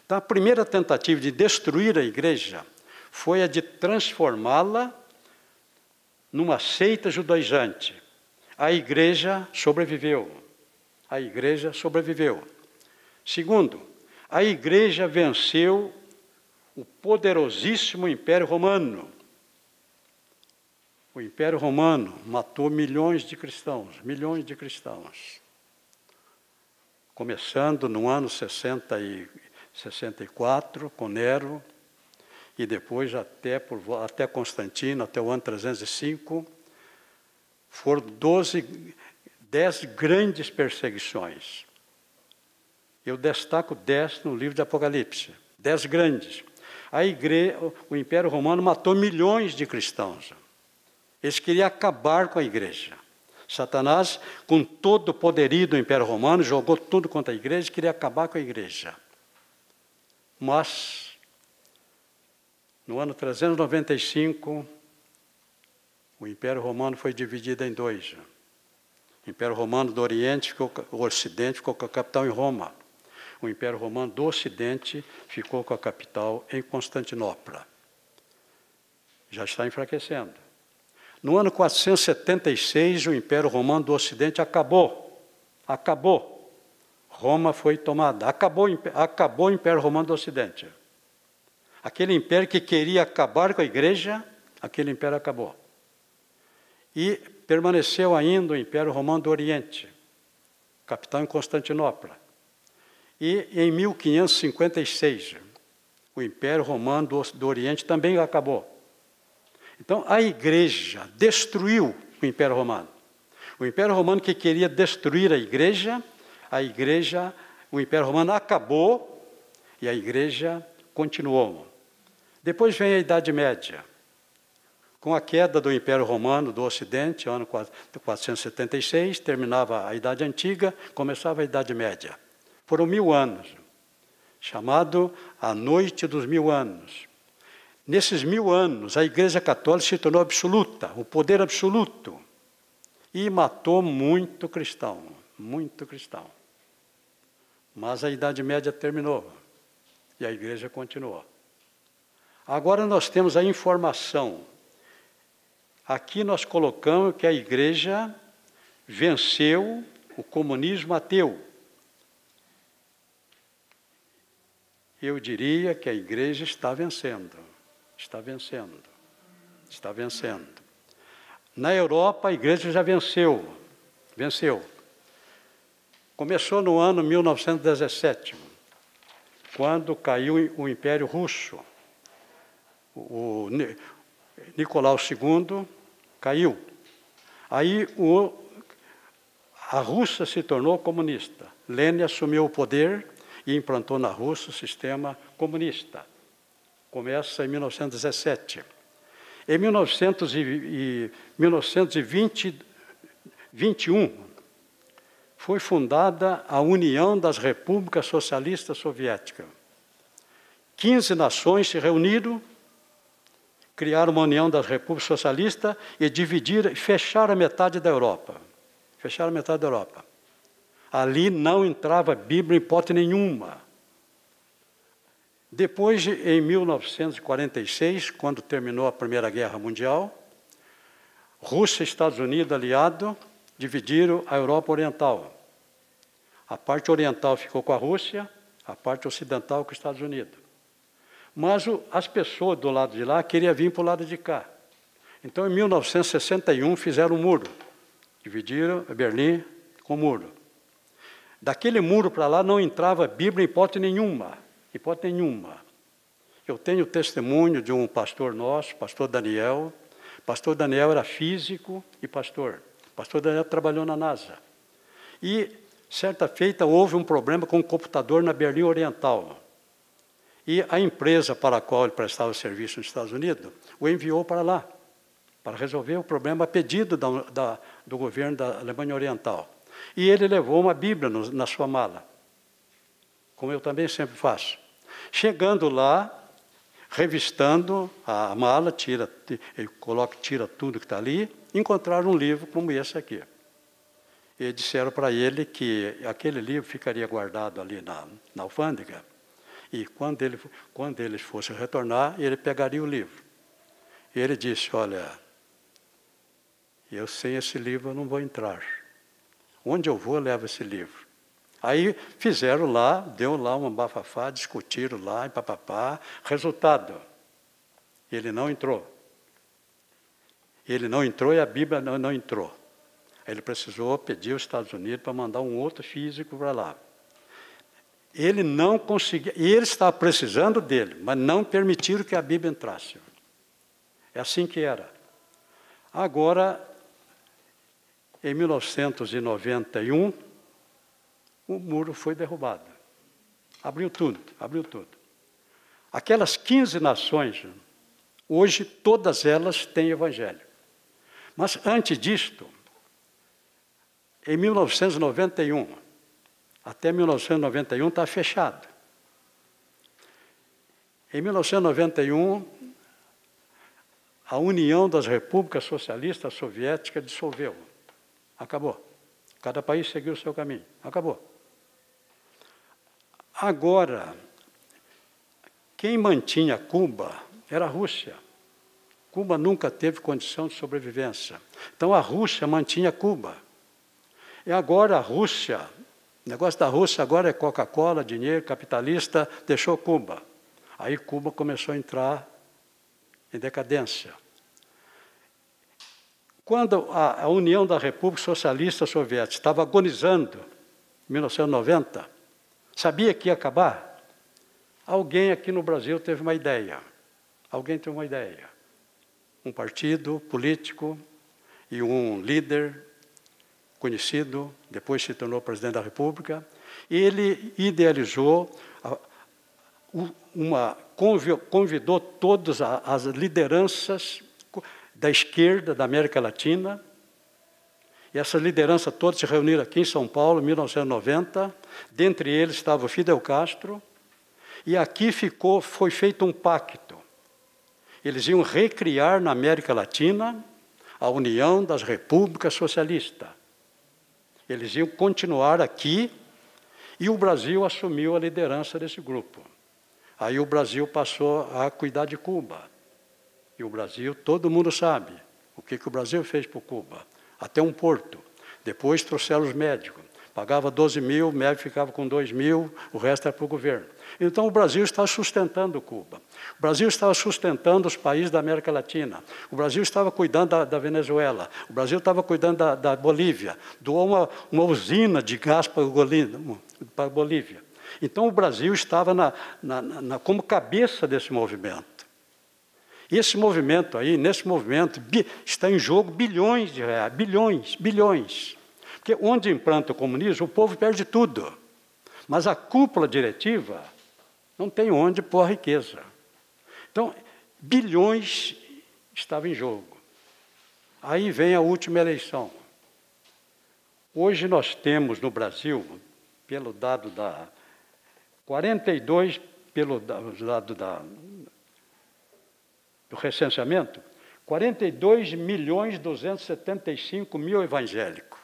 Então, a primeira tentativa de destruir a igreja foi a de transformá-la numa seita judaizante. A igreja sobreviveu. A igreja sobreviveu. Segundo, a igreja venceu o poderosíssimo Império Romano. O Império Romano matou milhões de cristãos. Começando no ano 64, com Nero, e depois até Constantino, até o ano 305, foram 10 grandes perseguições. Eu destaco 10 no livro de Apocalipse, 10 grandes. O Império Romano matou milhões de cristãos. Eles queriam acabar com a igreja. Satanás, com todo o poderio do Império Romano, jogou tudo contra a igreja e queria acabar com a igreja. Mas, no ano 395, o Império Romano foi dividido em dois. O Império Romano do Oriente, o Ocidente, ficou com a capital em Roma. O Império Romano do Ocidente ficou com a capital em Constantinopla. Já está enfraquecendo. No ano 476, o Império Romano do Ocidente acabou. Roma foi tomada. Acabou o Império Romano do Ocidente. Aquele império que queria acabar com a igreja, aquele império acabou. E permaneceu ainda o Império Romano do Oriente, capital em Constantinopla. E em 1556, o Império Romano do Oriente também acabou. Então, a igreja destruiu o Império Romano. O Império Romano que queria destruir a igreja, o Império Romano acabou e a igreja continuou. Depois vem a Idade Média. Com a queda do Império Romano do Ocidente, ano 476, terminava a Idade Antiga, começava a Idade Média. Foram 1000 anos, chamado a Noite dos 1000 anos. Nesses 1000 anos, a Igreja Católica se tornou absoluta, o poder absoluto, e matou muito cristão. Mas a Idade Média terminou e a Igreja continuou. Agora nós temos a informação. Aqui nós colocamos que a Igreja venceu o comunismo ateu. Eu diria que a Igreja está vencendo. Na Europa, a Igreja já venceu. Começou no ano 1917, quando caiu o Império Russo. Nicolau II caiu. Aí a Rússia se tornou comunista. Lenin assumiu o poder e implantou na Rússia o sistema comunista. Começa em 1917. Em 1921, foi fundada a União das Repúblicas Socialistas Soviéticas. 15 nações se reuniram, criaram uma União das Repúblicas Socialistas e dividiram, fecharam a metade da Europa. Fecharam a metade da Europa. Ali não entrava Bíblia em hipótese nenhuma. Depois, em 1946, quando terminou a Primeira Guerra Mundial, Rússia e Estados Unidos, aliados, dividiram a Europa Oriental. A parte oriental ficou com a Rússia, a parte ocidental com os Estados Unidos. Mas as pessoas do lado de lá queriam vir para o lado de cá. Então, em 1961, fizeram um muro. Dividiram Berlim com o muro. Daquele muro para lá não entrava Bíblia em hipótese nenhuma. Hipótese nenhuma. Eu tenho testemunho de um pastor nosso, pastor Daniel. Pastor Daniel era físico e pastor. Pastor Daniel trabalhou na NASA. E, certa feita, houve um problema com o computador na Berlim Oriental. E a empresa para a qual ele prestava serviço nos Estados Unidos o enviou para lá, para resolver o problema a pedido do governo da Alemanha Oriental. E ele levou uma Bíblia na sua mala, como eu também sempre faço. Chegando lá, revistando a mala, tira tudo que está ali, encontraram um livro como esse aqui. E disseram para ele que aquele livro ficaria guardado ali na alfândega, e quando ele fosse retornar, ele pegaria o livro. E ele disse, olha, eu sem esse livro eu não vou entrar. Onde eu vou, eu levo esse livro. Aí fizeram lá, deu lá uma bafafá, discutiram lá, e papapá. Resultado, ele não entrou. Ele não entrou e a Bíblia não entrou. Ele precisou pedir aos Estados Unidos para mandar um outro físico para lá. Ele não conseguia, e ele estava precisando dele, mas não permitiram que a Bíblia entrasse. É assim que era. Agora, em 1991, o muro foi derrubado. Abriu tudo. Aquelas 15 nações, hoje todas elas têm evangelho. Mas antes disto, em 1991, até 1991 está fechado. Em 1991, a União das Repúblicas Socialistas Soviéticas dissolveu. Acabou. Cada país seguiu o seu caminho. Acabou. Agora, quem mantinha Cuba era a Rússia. Cuba nunca teve condição de sobrevivência. Então, a Rússia mantinha Cuba. E agora a Rússia, o negócio da Rússia agora é Coca-Cola, dinheiro, capitalista, deixou Cuba. Aí Cuba começou a entrar em decadência. Quando a União da República Socialista Soviética estava agonizando, em 1990, sabia que ia acabar? Alguém aqui no Brasil teve uma ideia. Alguém teve uma ideia. Um partido político e um líder conhecido, depois se tornou presidente da República, ele idealizou, convidou todas as lideranças da esquerda da América Latina, e essas lideranças todas se reuniram aqui em São Paulo, em 1990, dentre eles estava Fidel Castro, e aqui foi feito um pacto. Eles iam recriar na América Latina a União das Repúblicas Socialistas. Eles iam continuar aqui, e o Brasil assumiu a liderança desse grupo. Aí o Brasil passou a cuidar de Cuba. E o Brasil, todo mundo sabe o que o Brasil fez por Cuba. Até um porto. Depois trouxeram os médicos. Pagava 12 mil, o médico ficava com 2 mil, o resto era para o governo. Então o Brasil estava sustentando Cuba. O Brasil estava sustentando os países da América Latina. O Brasil estava cuidando da Venezuela. O Brasil estava cuidando da Bolívia. Doou uma usina de gás para a Bolívia. Então o Brasil estava como cabeça desse movimento. E esse movimento aí, nesse movimento, está em jogo bilhões de reais, bilhões. Porque onde implanta o comunismo, o povo perde tudo. Mas a cúpula diretiva não tem onde pôr a riqueza. Então, bilhões estavam em jogo. Aí vem a última eleição. Hoje nós temos no Brasil, pelo dado da 42, pelo dado do recenseamento, 42.275.000 evangélicos.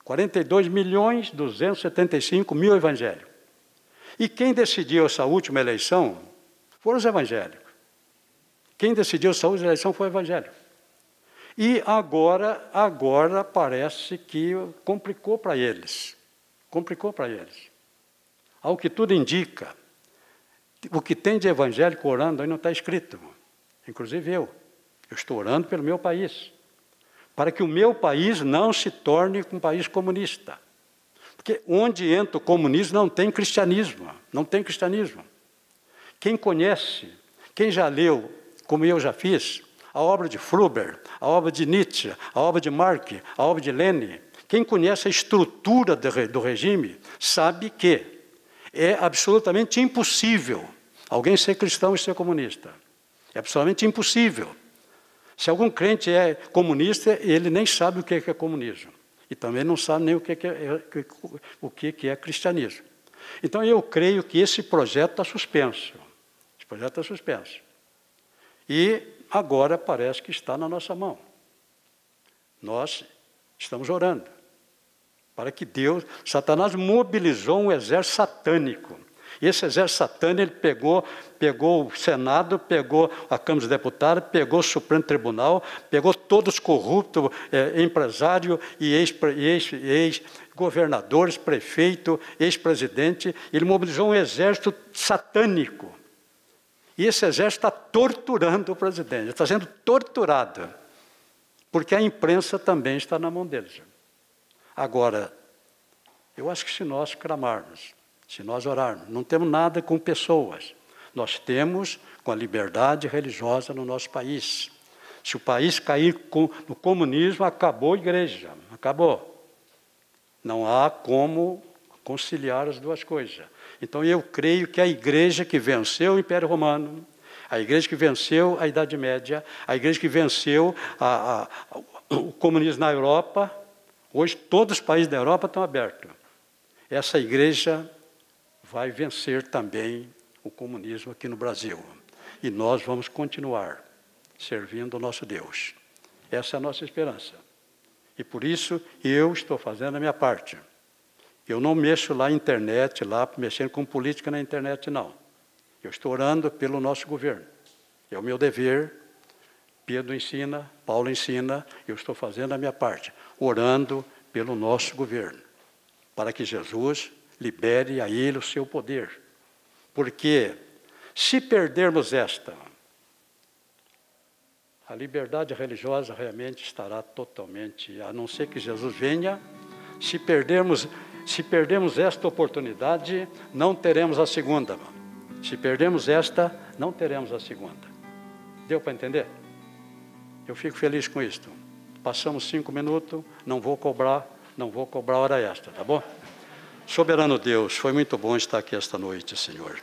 42.275.000 evangélicos. E quem decidiu essa última eleição foram os evangélicos. Quem decidiu essa última eleição foi o evangélico. E agora parece que complicou para eles. Complicou para eles. Ao que tudo indica, o que tem de evangélico orando aí não está escrito. Inclusive eu estou orando pelo meu país, para que o meu país não se torne um país comunista. Porque onde entra o comunismo não tem cristianismo, não tem cristianismo. Quem conhece, quem já leu, como eu já fiz, a obra de Frober, a obra de Nietzsche, a obra de Marx, a obra de Lenin, quem conhece a estrutura do regime, sabe que é absolutamente impossível alguém ser cristão e ser comunista. É absolutamente impossível. Se algum crente é comunista, ele nem sabe o que é comunismo. E também não sabe nem o que é cristianismo. Então, eu creio que esse projeto está suspenso. Esse projeto está suspenso. E agora parece que está na nossa mão. Nós estamos orando para que Deus... Satanás mobilizou um exército satânico. E esse exército satânico, ele pegou o Senado, pegou a Câmara dos Deputados, pegou o Supremo Tribunal, pegou todos os corruptos, empresários e ex-governadores, prefeito, ex-presidente. Ele mobilizou um exército satânico. E esse exército está torturando o presidente, está sendo torturado, porque a imprensa também está na mão deles. Agora, eu acho que se nós clamarmos, se nós orarmos, não temos nada com pessoas, nós temos com a liberdade religiosa no nosso país. Se o país cair no comunismo, acabou a igreja, acabou. Não há como conciliar as duas coisas. Então, eu creio que a igreja que venceu o Império Romano, a igreja que venceu a Idade Média, a igreja que venceu o comunismo na Europa, hoje todos os países da Europa estão abertos. Essa igreja vai vencer também o comunismo aqui no Brasil. E nós vamos continuar servindo o nosso Deus. Essa é a nossa esperança. E por isso eu estou fazendo a minha parte. Eu não mexo lá na internet, mexendo com política na internet, não. Eu estou orando pelo nosso governo. É o meu dever. Pedro ensina, Paulo ensina, eu estou fazendo a minha parte, orando pelo nosso governo, para que Jesus libere a ele o seu poder. Porque se perdermos a liberdade religiosa realmente estará totalmente, a não ser que Jesus venha, se perdermos esta oportunidade, não teremos a segunda. Se perdermos esta, não teremos a segunda. Deu para entender? Eu fico feliz com isto. Passamos 5 minutos, não vou cobrar hora extra, tá bom? Soberano Deus, foi muito bom estar aqui esta noite, Senhor.